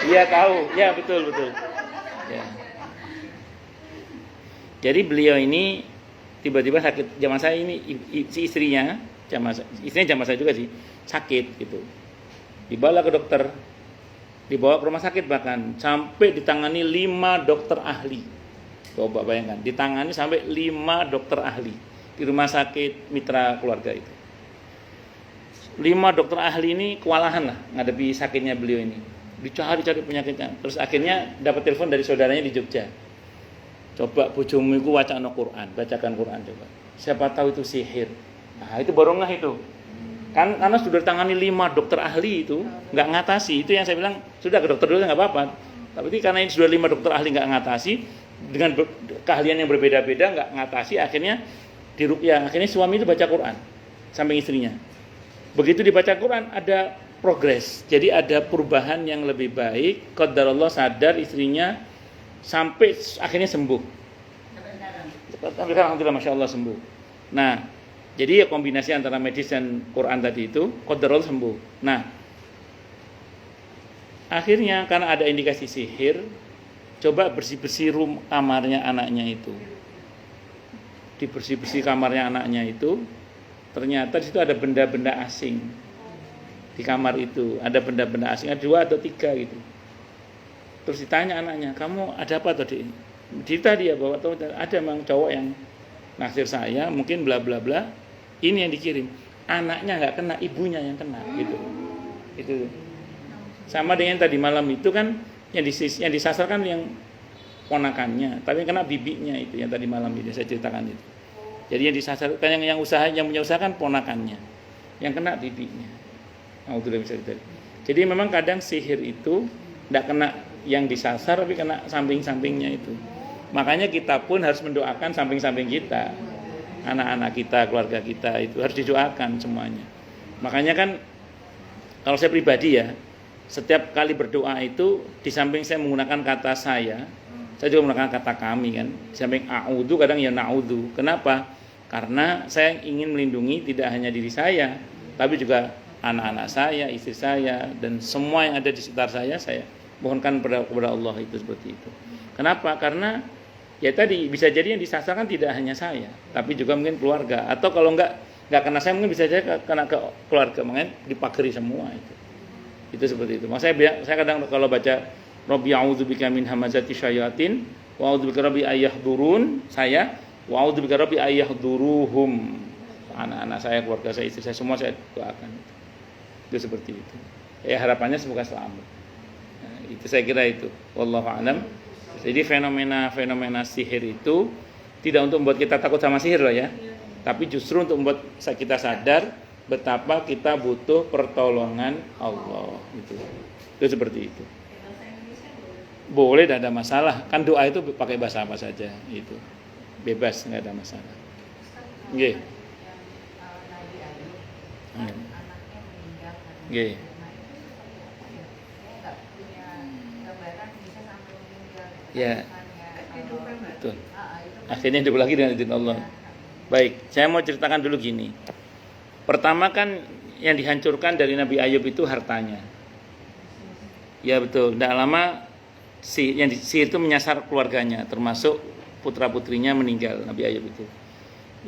Speaker 1: Iya, tahu. Ya, betul. Ya. Jadi beliau ini tiba-tiba sakit. Jamaah saya ini si istrinya, istrinya jamaah saya juga sih, sakit gitu. Dibawa ke dokter. Dibawa ke rumah sakit bahkan sampai ditangani 5 dokter ahli. Coba bayangkan, ditangani sampai 5 dokter ahli di rumah sakit mitra keluarga itu. 5 dokter ahli ini kewalahan lah ngadepi sakitnya beliau ini. Dicari penyakitnya. Terus akhirnya dapat telepon dari saudaranya di Jogja. Coba bojomu iku wacana Quran, bacakan Quran coba. Siapa tahu itu sihir. Nah, itu baru ngeh itu. Kan karena sudah ditangani 5 dokter ahli itu nggak ngatasi. Itu yang saya bilang, sudah ke dokter dulu nggak apa-apa. Tapi karena ini sudah 5 dokter ahli nggak ngatasi, dengan keahlian yang berbeda-beda nggak ngatasi, akhirnya diruqyah. Akhirnya suami itu baca Quran samping istrinya. Begitu dibaca Quran ada progres. Jadi ada perubahan yang lebih baik. Qadarullah sadar istrinya sampai akhirnya sembuh. Sampai sekarang alhamdulillah masya Allah sembuh. Nah, jadi ya kombinasi antara medis dan Quran tadi itu qadarullah sembuh. Nah, akhirnya karena ada indikasi sihir, coba bersih-bersih kamarnya anaknya itu. Dibersih-bersih kamarnya anaknya itu, ternyata di situ ada benda-benda asing. Di kamar itu ada benda-benda asing, ada 2 atau 3 gitu. Terus ditanya anaknya, kamu ada apa tadi? Cerita dia bahwa ada memang cowok yang naksir saya, mungkin bla bla bla. Ini yang dikirim. Anaknya nggak kena, ibunya yang kena gitu. Itu sama dengan tadi malam itu kan yang disasar kan yang ponakannya, tapi yang kena bibinya itu yang tadi malam itu saya ceritakan itu. Jadi yang disasar kan yang punya usaha kan ponakannya, yang kena bibinya. Alhamdulillah bisa jadi. Jadi memang kadang sihir itu tidak kena yang disasar tapi kena samping-sampingnya itu. Makanya kita pun harus mendoakan samping-samping kita, anak-anak kita, keluarga kita itu harus didoakan semuanya. Makanya kan kalau saya pribadi ya, setiap kali berdoa itu di samping saya menggunakan kata saya juga menggunakan kata kami kan. Di samping a'udzu kadang ya na'udzu. Kenapa? Karena saya ingin melindungi tidak hanya diri saya, tapi juga anak-anak saya, istri saya, dan semua yang ada di sekitar saya mohonkan kepada Allah itu seperti itu. Kenapa? Karena ya tadi bisa jadi yang disasar kan tidak hanya saya, tapi juga mungkin keluarga. Atau kalau nggak kena saya mungkin bisa jadi kena ke keluarga, makanya dipagari semua itu. Itu seperti itu. Makanya saya kadang kalau baca Rabbi a'udzubika min hamazati syayatin wa a'udzubika rabbi ayyahdurun, saya wa a'udzubika rabbi ayyahdhuruhum. Anak-anak saya, keluarga saya, istri saya semua saya doakan. Itu seperti itu. Ya harapannya semoga selamat. Nah, itu saya kira itu. Wallahu a'lam. Jadi fenomena sihir itu tidak untuk membuat kita takut sama sihir loh ya. Tapi justru untuk membuat kita sadar betapa kita butuh pertolongan Allah itu. Itu seperti itu. Boleh, tidak ada masalah. Kan doa itu pakai bahasa apa saja itu. Bebas, enggak ada masalah. Nggih. Nggih. Ya. Betul. Akhirnya hidup lagi dengan izin Allah. Baik, saya mau ceritakan dulu gini. Pertama kan yang dihancurkan dari Nabi Ayub itu hartanya. Ya betul. Tidak lama sihir itu menyasar keluarganya, termasuk putra-putrinya meninggal Nabi Ayub itu.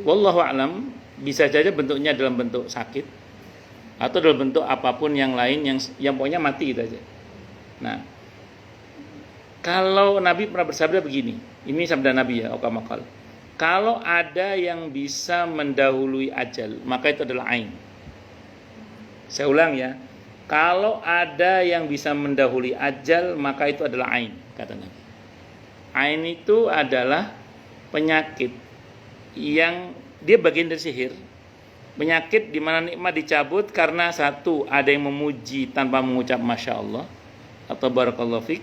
Speaker 1: Wallahu a'lam, bisa saja bentuknya dalam bentuk sakit atau dalam bentuk apapun yang lain yang pokoknya mati gitu aja. Nah, Kalau Nabi pernah bersabda begini, ini sabda Nabi ya, okamakal. Kalau ada yang bisa mendahului ajal, maka itu adalah ain. Saya ulang ya, kalau ada yang bisa mendahului ajal, maka itu adalah ain, kata Nabi. Ain itu adalah penyakit yang dia bagian dari sihir. Penyakit di mana nikmat dicabut karena satu, ada yang memuji tanpa mengucap masya Allah atau barakallahu fik,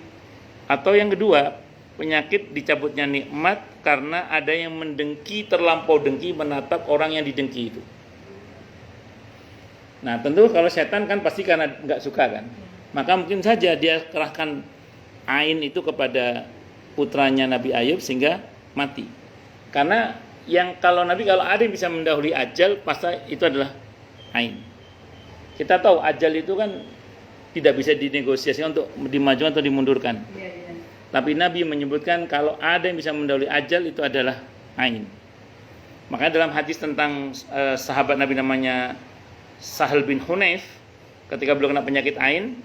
Speaker 1: atau yang kedua, penyakit dicabutnya nikmat karena ada yang mendengki, terlampau dengki menatap orang yang didengki itu. Nah tentu kalau setan kan pasti karena nggak suka kan, maka mungkin saja dia kerahkan ain itu kepada putranya Nabi Ayub sehingga mati. Karena kalau ada yang bisa mendahului ajal, pasti itu adalah ain. Kita tahu ajal itu kan tidak bisa dinegosiasikan untuk dimajukan atau dimundurkan. Tapi Nabi menyebutkan kalau ada yang bisa mendahului ajal itu adalah ain. Makanya dalam hadis tentang sahabat Nabi namanya Sahal bin Hunayf, ketika beliau kena penyakit ain,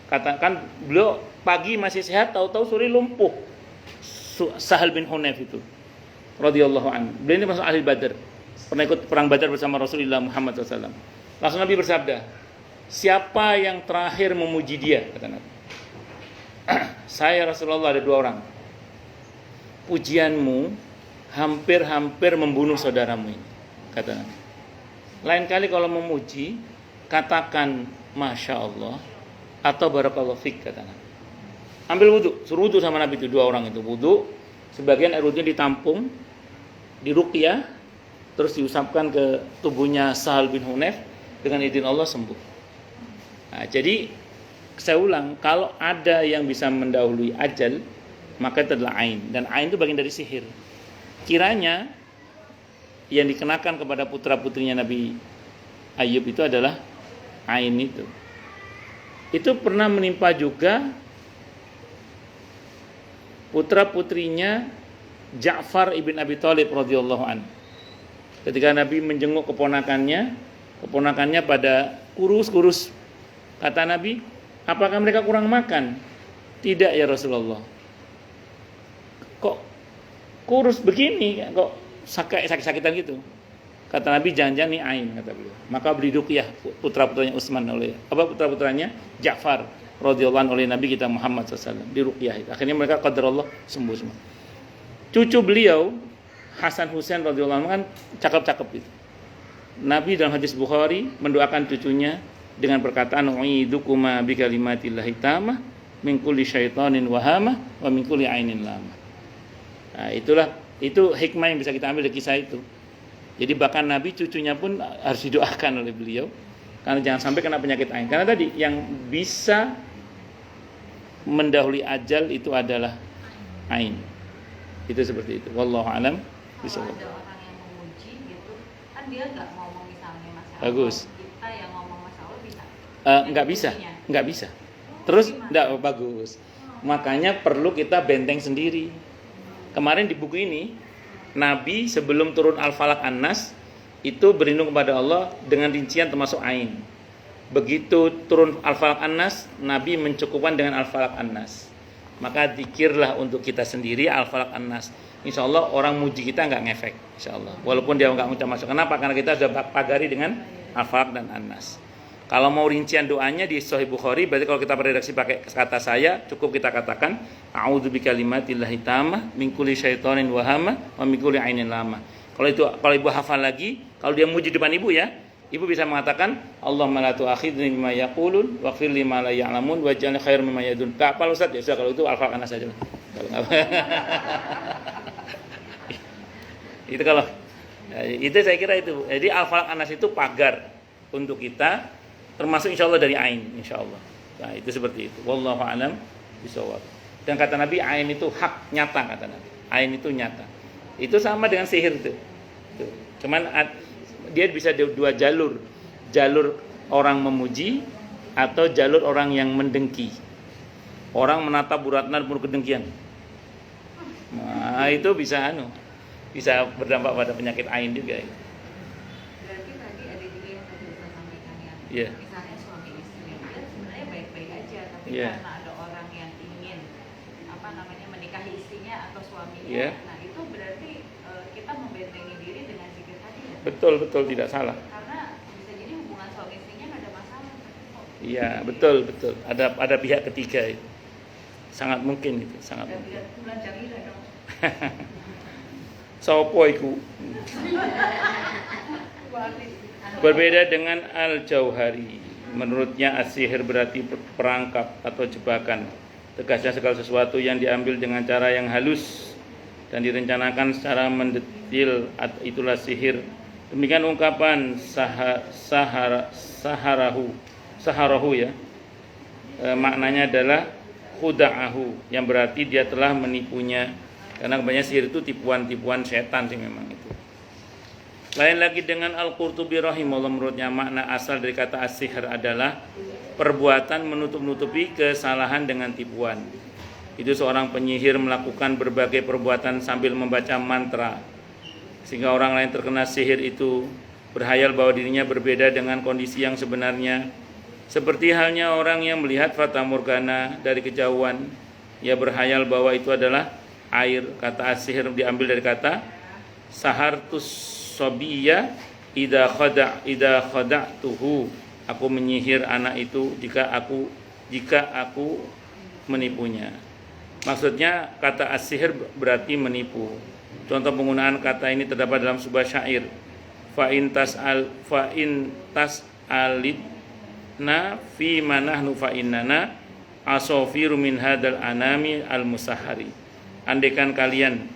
Speaker 1: katakan beliau pagi masih sehat, tahu-tahu sore lumpuh. Sahal bin Hunayf itu radhiyallahu anhu. Beliau ini masuk ahli Badar, pernah ikut perang Badar bersama Rasulullah Muhammad SAW. Langsung Nabi bersabda, siapa yang terakhir memuji dia, kata Nabi. Saya Rasulullah, ada 2 orang. Pujianmu hampir-hampir membunuh saudaramu ini, kata Nabi. Lain kali kalau memuji, katakan masya Allah atau barakallahu fik, kata Nabi. Ambil wudu, suruh wudu sama Nabi itu 2 orang itu wudu. Sebagian air wudunya ditampung, diruqyah, terus diusapkan ke tubuhnya Sahal bin Hunayf, dengan izin Allah sembuh. Nah, jadi saya ulang, kalau ada yang bisa mendahului ajal, maka itu adalah ain, dan ain itu bagian dari sihir. Kiranya yang dikenakan kepada putra-putrinya Nabi Ayub itu adalah ain itu. Itu pernah menimpa juga putra-putrinya Ja'far ibn Abi Thalib radhiyallahu anhu. Ketika Nabi menjenguk keponakannya pada kurus-kurus. Kata Nabi, apakah mereka kurang makan? Tidak ya Rasulullah. Kok kurus begini? Kok sakit-sakitan gitu? Kata Nabi, jangan-jangan ini ain, kata beliau. Maka beli ruqyah putra-putranya Utsman putra-putranya Ja'far radhiyallahu anhu oleh Nabi kita Muhammad SAW di ruqyah. Akhirnya mereka qadarullah sembuh semua. Cucu beliau Hasan Husain radhiyallahu anhu kan cakep-cakep itu. Nabi dalam hadis Bukhari mendoakan cucunya dengan perkataan u'idukuma bi kalimatillahi tammah min kulli syaitanin wahamah wa min kulli ainin lamah. Nah, itu hikmah yang bisa kita ambil dari kisah itu. Jadi bahkan Nabi cucunya pun harus didoakan oleh beliau karena jangan sampai kena penyakit ain. Karena tadi yang bisa mendahului ajal itu adalah ain. Itu seperti itu. Wallahu alam
Speaker 3: bishawab. Kalau ada orang yang memuji gitu, kan dia nggak ngomong misalnya masalah.
Speaker 1: Bagus.
Speaker 3: Kita yang ngomong masalah bisa.
Speaker 1: Nggak bisa. Terus nggak bagus. Makanya perlu kita benteng sendiri. Kemarin di buku ini Nabi sebelum turun Al-Falaq An-Nas itu berlindung kepada Allah dengan rincian termasuk ain. Begitu turun Al-Falaq An-Nas, Nabi mencukupkan dengan Al-Falaq An-Nas. Maka zikirlah untuk kita sendiri Al-Falaq An-Nas. Insya Allah orang muji kita nggak ngefek, insya Allah. Walaupun dia nggak mengucap masuk. Kenapa? Karena kita sudah pagari dengan Al-Falaq dan An-Nas. Kalau mau rincian doanya di Sahih Bukhari, berarti kalau kita beredaksi pakai kata saya, cukup kita katakan a'udzu bikalimatillahi tammah min kulli syaitonin wahama wa min kulli ainin lama. Kalau ibu hafal lagi, kalau dia muji depan ibu ya, ibu bisa mengatakan Allahumma la tu'akhidni bima yaqulun waghfir li ma la ya'lamun waj'alni khairan mimma yadun. Enggak hafal Ustaz, ya sudah kalau itu Al-Falaq An-Nas saja. Itu saya kira itu. Jadi Al-Falaq An-Nas itu pagar untuk kita, termasuk insya Allah dari ain, insya Allah. Nah itu seperti itu. Wallahu a'lam bishawab. Dan kata Nabi, ain itu hak, nyata, kata Nabi. Ain itu nyata. Itu sama dengan sihir itu. Cuman dia bisa 2 jalur. Jalur orang memuji atau jalur orang yang mendengki. Orang menatap Bu Ratna penuh kedengkian. Nah itu bisa berdampak pada penyakit ain juga.
Speaker 3: Berarti tadi ada juga yang tadi Ustaz sampaikan ya.
Speaker 1: Iya.
Speaker 3: Misalnya suami istri dia sebenarnya baik-baik aja, tapi
Speaker 1: Iya.
Speaker 3: karena ada orang yang ingin
Speaker 5: istrinya atau suaminya.
Speaker 1: Iya.
Speaker 5: Nah itu berarti kita membentengi diri dengan zikir tadi ya.
Speaker 1: Betul tidak salah.
Speaker 5: Karena bisa jadi hubungan suami istrinya nggak ada masalah.
Speaker 1: Iya, betul. Ada pihak ketiga itu. Sangat mungkin itu, sangat
Speaker 4: Dan
Speaker 1: mungkin.
Speaker 4: tidak bulan Jamila dong.
Speaker 1: Sopo iku? Berbeda dengan al-jauhari. Menurutnya as-sihir berarti perangkap atau jebakan. Tegasnya segala sesuatu yang diambil dengan cara yang halus dan direncanakan secara mendetil, itulah sihir. Demikian ungkapan saharahu ya. Maknanya adalah khuda'ahu, yang berarti dia telah menipunya. Karena kebanyakan sihir itu tipuan-tipuan setan sih memang itu. Lain lagi dengan Al-Qurtubi rahimahullah, menurutnya makna asal dari kata as-sihr adalah perbuatan menutup-nutupi kesalahan dengan tipuan. Itu seorang penyihir melakukan berbagai perbuatan sambil membaca mantra, sehingga orang lain terkena sihir itu berhayal bahwa dirinya berbeda dengan kondisi yang sebenarnya. Seperti halnya orang yang melihat fata morgana dari kejauhan, ia berhayal bahwa itu adalah air. Kata as-sihr diambil dari kata sahartus sobiya ida khada'tuhu, aku menyihir anak itu jika aku menipunya. Maksudnya kata as-sihr berarti menipu. Contoh penggunaan kata ini terdapat dalam sebuah syair. Fa in tas'alidna fi manahnu fa innana asafiru min hadal anami al-musahari. Andaikan kalian,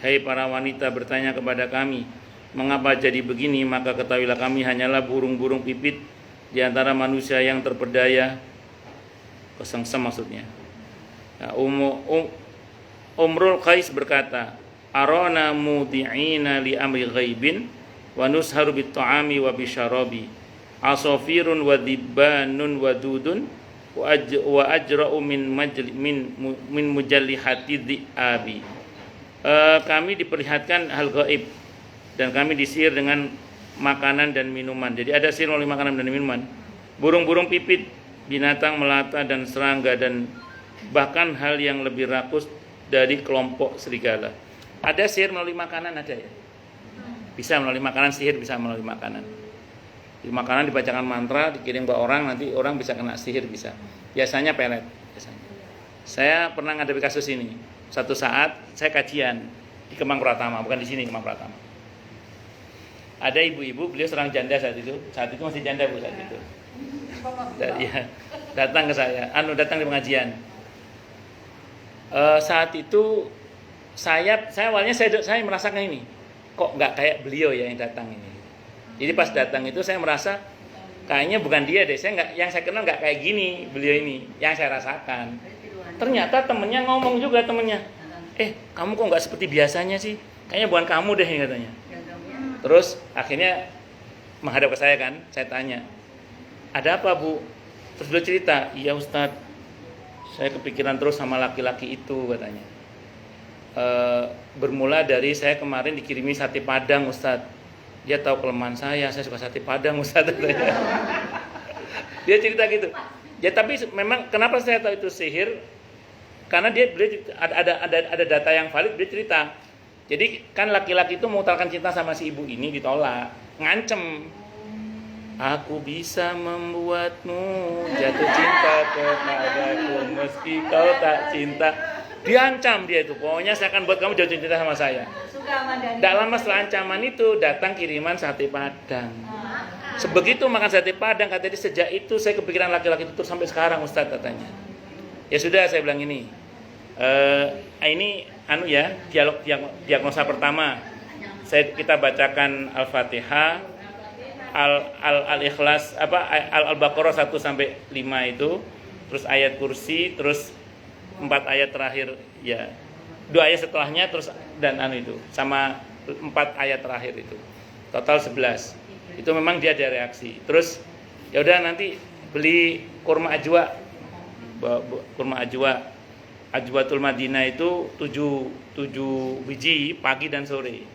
Speaker 1: hai para wanita, bertanya kepada kami mengapa jadi begini, maka ketahuilah kami hanyalah burung-burung pipit di antara manusia yang terpedaya. Kesengsem maksudnya. Umrul Qais berkata, arana mudi'ina li amri ghaibin wa nusharu bit ta'ami wa bisyarabi asafirun wa dibbanun wa dudun wa ajra'u min mujallihati dhi'abi. Kami diperlihatkan hal gaib dan kami disihir dengan makanan dan minuman. Jadi ada sihir oleh makanan dan minuman. Burung-burung pipit, binatang melata dan serangga, dan bahkan hal yang lebih rakus dari kelompok serigala. Ada sihir melalui makanan, ada ya? Bisa melalui makanan, sihir bisa melalui makanan. Di makanan dibacakan mantra, dikirim ke orang, nanti orang bisa kena sihir, bisa. Biasanya pelet. Saya pernah menghadapi kasus ini. Satu saat saya kajian di Kemang Pratama, bukan di sini, Kemang Pratama. Ada ibu-ibu, beliau seorang janda saat itu masih janda bu saat itu. Ya, datang ke saya, datang di pengajian. Saat itu saya awalnya saya merasakan ini, kok nggak kayak beliau ya yang datang ini. Jadi pas datang itu saya merasa kayaknya bukan dia deh, yang saya kenal nggak kayak gini beliau ini, yang saya rasakan. Ternyata temennya ngomong juga, kamu kok nggak seperti biasanya sih, kayaknya bukan kamu deh katanya. Terus akhirnya menghadap ke saya kan, saya tanya, ada apa bu? Terus beliau cerita, iya Ustadz, saya kepikiran terus sama laki-laki itu katanya. Bermula dari saya kemarin dikirimi sate padang Ustadz. Dia tahu kelemahan saya suka sate padang Ustadz. Dia cerita gitu. Ya tapi memang kenapa saya tahu itu sihir? Karena beliau ada data yang valid, dia cerita. Jadi kan laki-laki itu mengutarakan cinta sama si ibu ini, ditolak, ngancem. Aku bisa membuatmu jatuh cinta kepadaku meski kau tak cinta. Diancam dia itu, pokoknya saya akan buat kamu jatuh cinta sama saya. Tidak lama setelah ancaman itu datang kiriman sate padang. Sebegitu makan sate padang, katanya sejak itu saya kepikiran laki-laki itu terus sampai sekarang Ustadz katanya. Ya sudah, saya bilang ini diagnosa pertama. Kita bacakan Al-Fatihah, Al-Ikhlas, Al-Baqarah 1 sampai 5 itu, terus ayat kursi, terus 4 ayat terakhir ya. 2 ayat setelahnya terus dan itu sama 4 ayat terakhir itu. Total 11. Itu memang dia ada reaksi. Terus ya udah nanti beli kurma ajwa. Kurma ajwa. Ajwatul Madinah itu 7 biji pagi dan sore.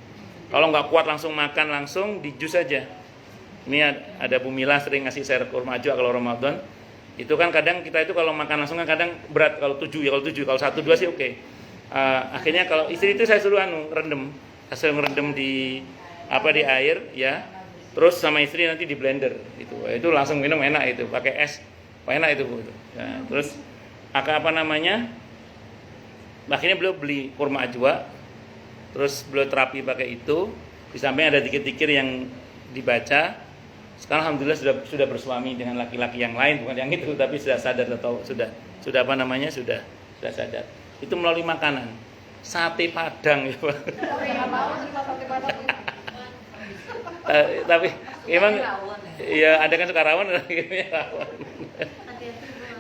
Speaker 1: Kalau nggak kuat langsung makan langsung di jus aja. Ini ada Bu Mila sering ngasih saya kurma ajwa kalau Ramadan. Itu kan kadang kita itu kalau makan langsung kan kadang berat, kalau 7 ya, kalau 1 2 sih oke. Akhirnya kalau istri itu saya suruh rendem, saya ngerendam di di air ya. Terus sama istri nanti di blender itu langsung minum enak itu, pakai es enak itu Bu. Nah, terus akhirnya beliau beli kurma ajwa, terus beliau terapi pakai itu. Di samping ada dikir-dikir yang dibaca. Sekarang alhamdulillah sudah bersuami dengan laki-laki yang lain, bukan yang itu, tapi sudah sadar atau sudah sadar. Itu melalui makanan. Sate Padang ya Pak. Tapi emang ya ada kan suka rawon.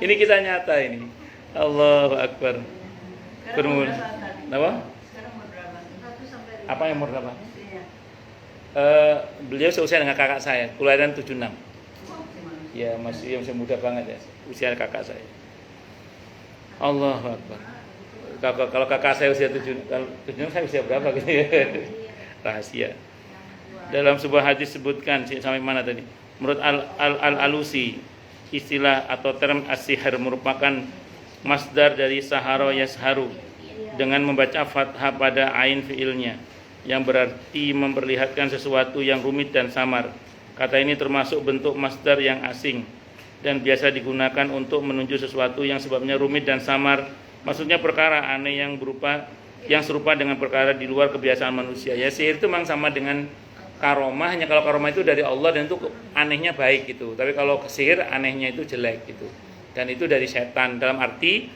Speaker 1: Ini kisah nyata ini. Allahu Akbar. Bermula. Apa?
Speaker 4: Sekarang umur berapa?
Speaker 2: 1 sampai 5.
Speaker 1: Apa yang umur berapa?
Speaker 4: Istrinya.
Speaker 1: Beliau seusia dengan kakak saya, kelahiran 76.
Speaker 4: Gimana?
Speaker 1: Ya masih muda banget ya, usia kakak saya. Allahu Akbar. Kalau kakak saya usia 76, saya usia berapa gitu ya? Rahasia. Dalam sebuah hadis sebutkan sampai mana tadi? Menurut Al-Alusi, istilah atau term as-sihir merupakan masdar dari sahara yasharu dengan membaca fathah pada ain fiilnya yang berarti memperlihatkan sesuatu yang rumit dan samar. Kata ini termasuk bentuk masdar yang asing dan biasa digunakan untuk menunjuk sesuatu yang sebabnya rumit dan samar. Maksudnya perkara aneh yang serupa dengan perkara di luar kebiasaan manusia. Ya sihir itu memang sama dengan karomah, hanya kalau karomah itu dari Allah dan itu anehnya baik gitu. Tapi kalau sihir anehnya itu jelek gitu. Dan itu dari setan, dalam arti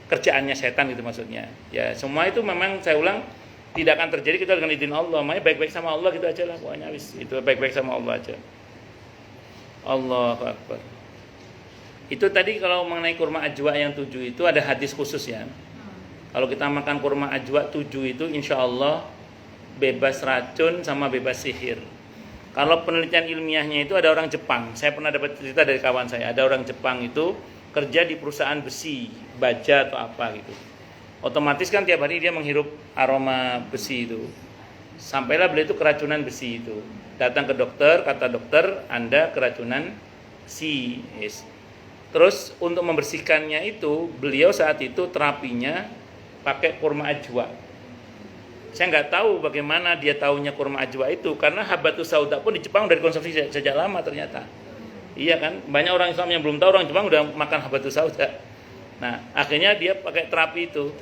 Speaker 1: kerjaannya setan gitu maksudnya. Ya semua itu memang saya ulang tidak akan terjadi kita dengan izin Allah. Makanya baik-baik sama Allah gitu aja lah pokoknya wis. Itu baik-baik sama Allah aja. Allahu Akbar. Itu tadi kalau mengenai kurma ajwa yang 7 itu ada hadis khusus ya. Kalau kita makan kurma ajwa 7 itu insya Allah bebas racun sama bebas sihir. Kalau penelitian ilmiahnya itu ada orang Jepang. Saya pernah dapat cerita dari kawan saya. Ada orang Jepang itu kerja di perusahaan besi, baja atau apa gitu. Otomatis kan tiap hari dia menghirup aroma besi itu. Sampailah beliau itu keracunan besi itu. Datang ke dokter, kata dokter, Anda keracunan besi. Yes. Terus untuk membersihkannya itu, beliau saat itu terapinya pakai kurma ajwa. Saya nggak tahu bagaimana dia tahunya kurma ajwa itu, karena habatus sauda pun di Jepang udah dikonsumsi sejak lama ternyata. Iya kan, banyak orang Islam yang belum tahu, orang Jepang udah makan habatus sauda. Nah, akhirnya dia pakai terapi itu.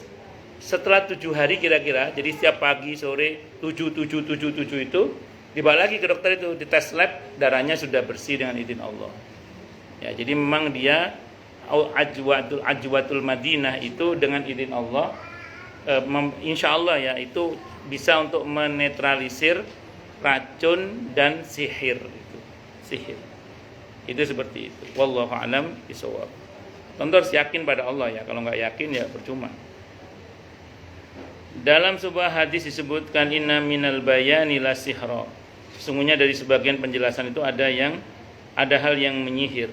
Speaker 1: Setelah 7 hari kira-kira, jadi setiap pagi, sore, 7 itu, dibawa lagi ke dokter itu, di tes lab, darahnya sudah bersih dengan izin Allah. Ya, jadi memang dia ajwatul Madinah itu dengan izin Allah, insya Allah ya, itu bisa untuk menetralisir racun dan sihir itu. Sihir. Itu seperti itu. Wallahu a'lam bishawab. Tentu harus yakin pada Allah ya. Kalau nggak yakin ya percuma. Dalam sebuah hadis disebutkan inna minal bayani la sihra. Sesungguhnya dari sebagian penjelasan itu ada hal yang menyihir.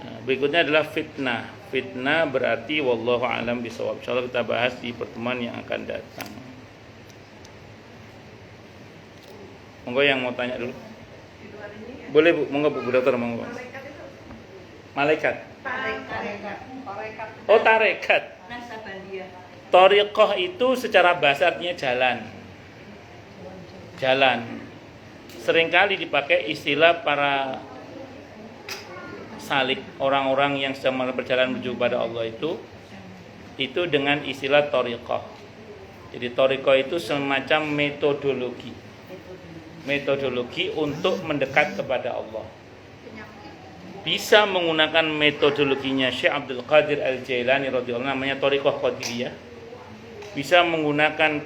Speaker 1: Nah, berikutnya adalah fitnah. Fitnah berarti wallahu a'lam bishawab. Insyaallah kita bahas di pertemuan yang akan datang. Monggo yang mau tanya dulu. Boleh Bu, monggo Bu Dokter, monggo. Malaikat. Oh, tarekat.
Speaker 4: Nasabandia.
Speaker 1: Thariqah itu secara bahasa artinya jalan. Jalan. Seringkali dipakai istilah para salik, orang-orang yang sedang berjalan menuju pada Allah itu dengan istilah thariqah. Jadi thariqah itu semacam metodologi untuk mendekat kepada Allah. Bisa menggunakan metodologinya Syekh Abdul Qadir Al-Jailani radhiyallahu anhu, namanya thariqah qadiriyah. Bisa menggunakan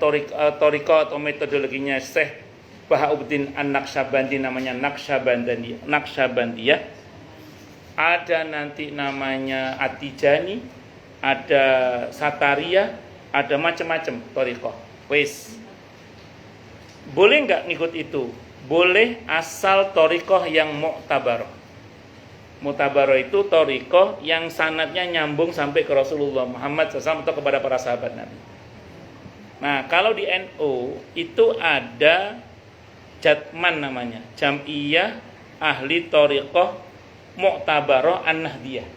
Speaker 1: thariqah atau metodologinya Syekh Bahauddin An-Naqsyabandi, namanya Naqsyabandiyah. Ada nanti namanya Atijani, ada Sataria, ada macam-macam thariqah. Wes. Boleh nggak ngikut itu? Boleh asal thariqah yang mu'tabarah. Mu'tabarah itu thariqah yang sanadnya nyambung sampai ke Rasulullah Muhammad SAW atau kepada para sahabat Nabi. Nah, kalau di NU itu ada Jatman namanya, Jam'iyah Ahli Thariqah Mu'tabarah An-Nahdiyah.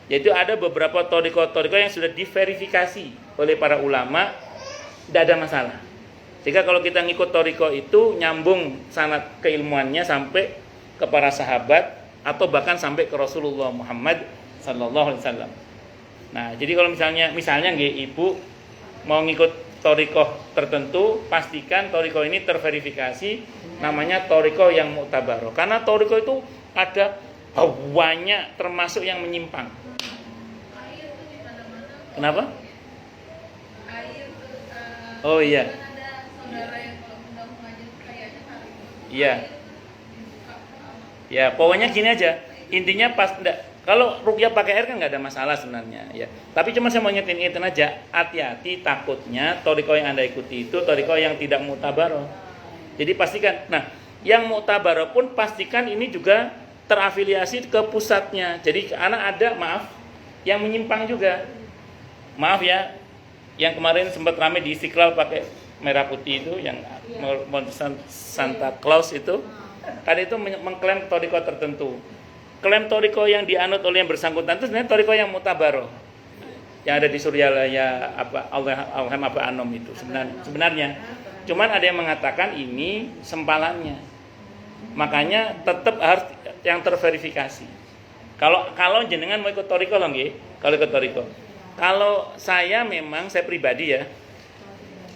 Speaker 1: Yaitu ada beberapa thariqah yang sudah diverifikasi oleh para ulama, tidak ada masalah. Jika kalau kita ngikut toriko itu nyambung sanad keilmuannya sampai ke para sahabat atau bahkan sampai ke Rasulullah Muhammad sallallahu alaihi wasallam. Nah, jadi kalau misalnya nggih ibu mau ngikut toriko tertentu, pastikan toriko ini terverifikasi, namanya toriko yang mu'tabaroh. Karena toriko itu ada banyak termasuk yang menyimpang.
Speaker 3: Air tuh di mana-mana.
Speaker 1: Kenapa?
Speaker 3: Air tuh,
Speaker 1: Oh iya.
Speaker 3: kan ada saudara yang kalau undang mengajar kayaknya hari ini.
Speaker 1: Iya. Ya, pokoknya gini aja. Intinya kalau ruqyah pakai air kan nggak ada masalah sebenarnya, ya. Tapi cuma saya mau ingetin aja, hati-hati takutnya toriko yang Anda ikuti itu toriko yang tidak mu'tabaroh. Jadi pastikan. Nah, yang mu'tabaroh pun pastikan ini juga terafiliasi ke pusatnya. Jadi anak ada yang menyimpang juga. Maaf ya, yang kemarin sempat ramai di Istiqlal pakai merah putih itu, yang Santa Claus itu, kan itu mengklaim toriko tertentu. Klaim toriko yang dianut oleh yang bersangkutan itu sebenarnya toriko yang mu'tabaroh, yang ada di Suryalaya Alhem Anom itu sebenarnya. Cuman ada yang mengatakan ini sempalannya. Makanya tetap harus yang terverifikasi. Kalau jenengan mau ikut toriko loh nggih, kalau ikut toriko. Kalau saya pribadi ya,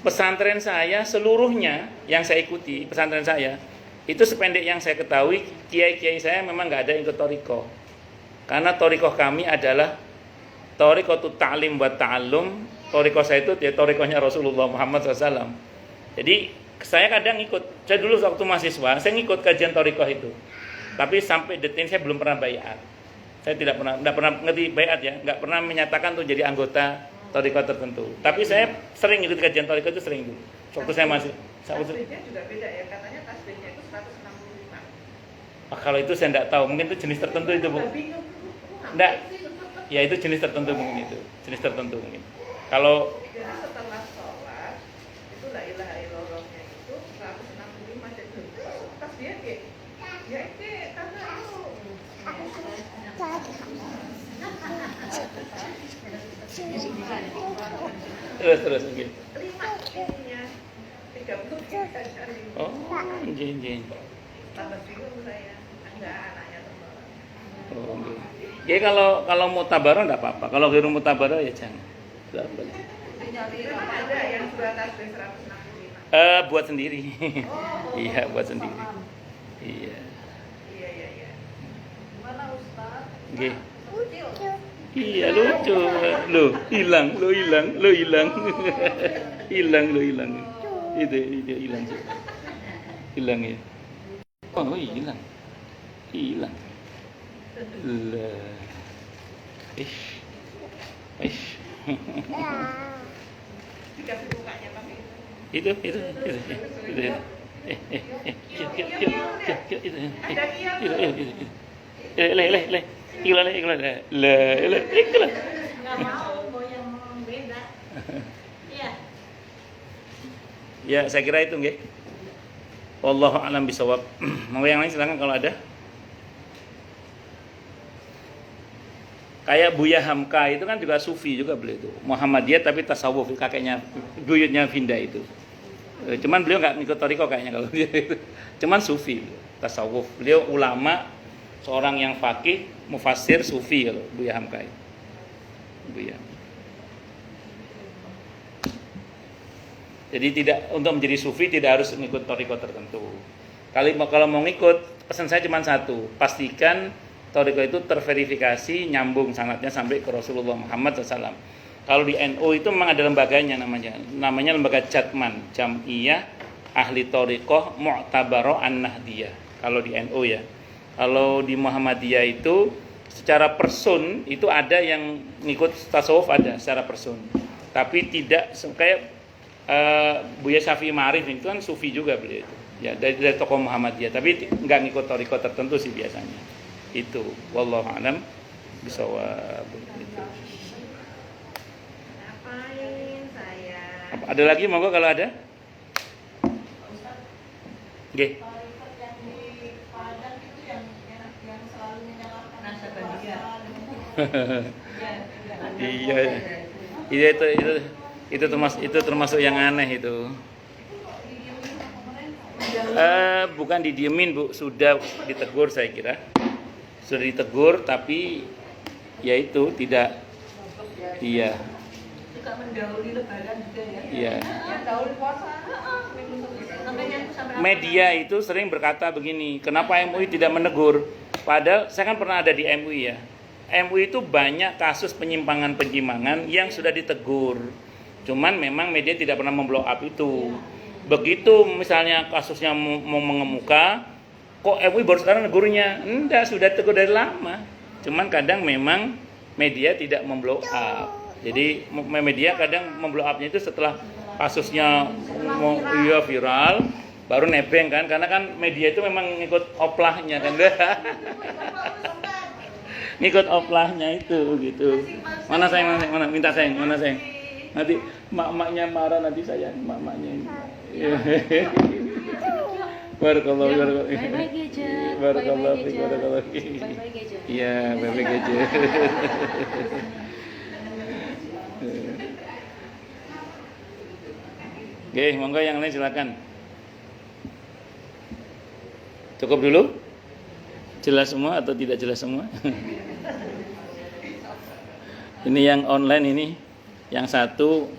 Speaker 1: pesantren saya seluruhnya yang saya ikuti, pesantren saya itu sependek yang saya ketahui, kiai-kiai saya memang nggak ada yang ikut toriko. Karena toriko kami adalah toriko ta'lim wa ta'allum. Toriko saya itu ya torikonya Rasulullah Muhammad SAW. Jadi saya kadang ikut. Saya dulu waktu mahasiswa, saya ngikut kajian toriko itu. Tapi sampai detik ini saya belum pernah bayat. Saya tidak pernah ngerti bayat ya, nggak pernah menyatakan tuh jadi anggota toriko tertentu. Tapi saya sering ikut kajian toriko itu sering dulu. Waktu saya masih.
Speaker 4: Tasbihnya juga beda ya, katanya tasbihnya itu 165.
Speaker 1: Kalau itu saya tidak tahu, mungkin itu jenis tertentu itu, Bu. Enggak. Ya itu jenis tertentu mungkin itu. Jenis tertentu mungkin. Kalau
Speaker 4: Jadi setelah sholat itu la ilaha illallahnya itu 165. Jadi tasbihnya kayak ya itu karena itu aku
Speaker 1: terus mungkin.
Speaker 4: 5 ininya 33 kali.
Speaker 1: Oh, jeng.
Speaker 4: Tambah bingung saya. Enggak, anaknya teman.
Speaker 1: Oh, okay. Ya kalau mutabaroh enggak apa-apa. Kalau ghairu mutabaroh ya jangan. Enggak boleh.
Speaker 4: Memang ada yang surat tasbih 165.
Speaker 1: Buat sendiri. Iya, buat sendiri. Iya.
Speaker 4: Iya.
Speaker 2: Gimana Ustaz?
Speaker 1: Nggih.
Speaker 2: Kecil.
Speaker 1: Iya lucu. Hilang. Hilang. Itu hilang sih. Hilang ya. Oh, hilang. Lah. Ish.
Speaker 4: Dikasih bukanya tapi
Speaker 1: Itu. Itu. Ikhlas.
Speaker 2: Nggak mau yang beda. Iya.
Speaker 1: Ya, saya kira itu nggih. Wallahu a'lam bishawab. Mau yang lain silakan kalau ada. Kayak Buya Hamka itu kan juga sufi juga beliau itu. Muhammadiyah tapi tasawuf, kakeknya buyutnya Vinda itu. Cuman beliau nggak ngikut toriko kayaknya kalau dia itu. Cuman sufi, tasawuf. Beliau ulama, seorang yang faqih, mufassir, sufi kalau Buya Hamka itu. Buya. Jadi untuk menjadi sufi tidak harus mengikut toriko tertentu. Kalau mau ngikut, pesan saya cuma satu, pastikan toriko itu terverifikasi, nyambung sanadnya sampai ke Rasulullah Muhammad SAW. Kalau di NU itu memang ada lembaganya namanya lembaga Jam'iyah Ahli Torikoh Mu'tabaroh An-Nahdiyah. Kalau di NU ya. Kalau di Muhammadiyah itu secara person itu ada yang ngikut tasawuf ada secara person. Tapi tidak kayak Buya Syafi'i Ma'arif itu kan sufi juga beliau itu. Ya dari tokoh Muhammadiyah, tapi nggak ngikut toriko tertentu sih biasanya. Itu wallahu a'lam bishawab. Itu.
Speaker 4: ngapain saya?
Speaker 1: Ada lagi monggo kalau ada? Nggih.
Speaker 2: Tarikat yang di Padang itu yang selalu menyalahkan
Speaker 5: Nasabandiyah.
Speaker 1: Iya. Itu Itu termasuk yang aneh itu. Bukan didiemin Bu, sudah ditegur saya kira. Sudah ditegur tapi ya itu tidak. Iya.
Speaker 3: Juga mendahului lebaran juga ya.
Speaker 1: Iya.
Speaker 4: Yang dahulu puasa.
Speaker 1: Media itu sering berkata begini, kenapa MUI tidak menegur? Padahal saya kan pernah ada di MUI ya. MUI itu banyak kasus penyimpangan-penyimpangan yang sudah ditegur. Cuman memang media tidak pernah memblow up itu. Begitu misalnya kasusnya mau mengemuka, kok MUI baru sekarang negurnya? Enggak, sudah tegur dari lama. Cuman kadang memang media tidak memblow up. Jadi media kadang memblow up-nya itu setelah kasusnya viral, baru nebeng kan, karena kan media itu memang ngikut oplahnya kan. Ngikut oplahnya itu gitu. Mana sayang, mana minta sayang, mana sayang. Nanti mak-maknya marah nanti sayang, mak-maknya ini. Barakallahu.
Speaker 3: Bye-bye gadget.
Speaker 1: Barakallahu.
Speaker 3: Bye-bye gadget.
Speaker 1: Iya, bye-bye gadget. Oke, monggo yang lain silakan. Cukup dulu? Jelas semua atau tidak jelas semua? Ini yang online ini, yang satu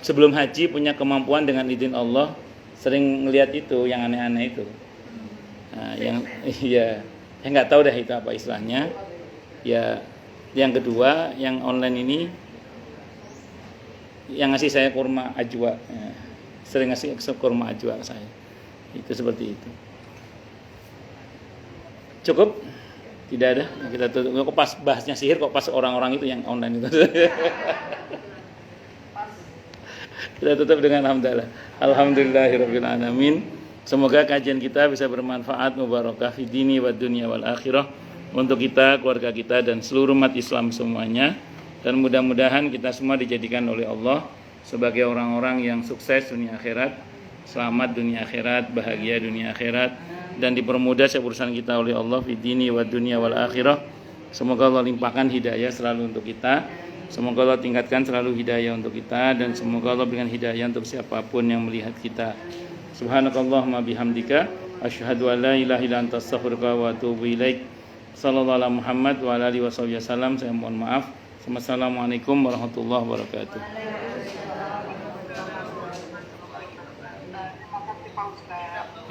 Speaker 1: sebelum haji punya kemampuan dengan izin Allah, sering ngelihat itu yang aneh-aneh itu. Nah, yang iya, saya nggak tahu dah itu apa istilahnya. Ya, yang kedua yang online ini yang ngasih saya kurma ajwa, ya, sering ngasih kurma ajwa ke saya. Itu seperti itu. Cukup? Tidak ada. Kita tutup. Kok pas bahasnya sihir kok pas orang-orang itu yang online itu. Kita tutup dengan alhamdulillah. Alhamdulillahirabbil alamin. Semoga kajian kita bisa bermanfaat, mubarakah fi dini wa dunya wal akhirah untuk kita, keluarga kita dan seluruh umat Islam semuanya. Dan mudah-mudahan kita semua dijadikan oleh Allah sebagai orang-orang yang sukses dunia akhirat, selamat dunia akhirat, bahagia dunia akhirat, dan dipermudah urusan kita oleh Allah fi dini wa dunya wal akhirah. Semoga Allah limpahkan hidayah selalu untuk kita. Semoga Allah tingkatkan selalu hidayah untuk kita, dan semoga Allah berikan hidayah untuk siapapun yang melihat kita. Subhanakallahumma bihamdika asyhadu an la ilaha illa anta astaghfiruka wa atubu ilaik. Sallallahu alaihi Muhammad wa ala alihi wasallam. Saya mohon maaf. Assalamualaikum warahmatullahi wabarakatuh. Terima kasih Pak Ustaz.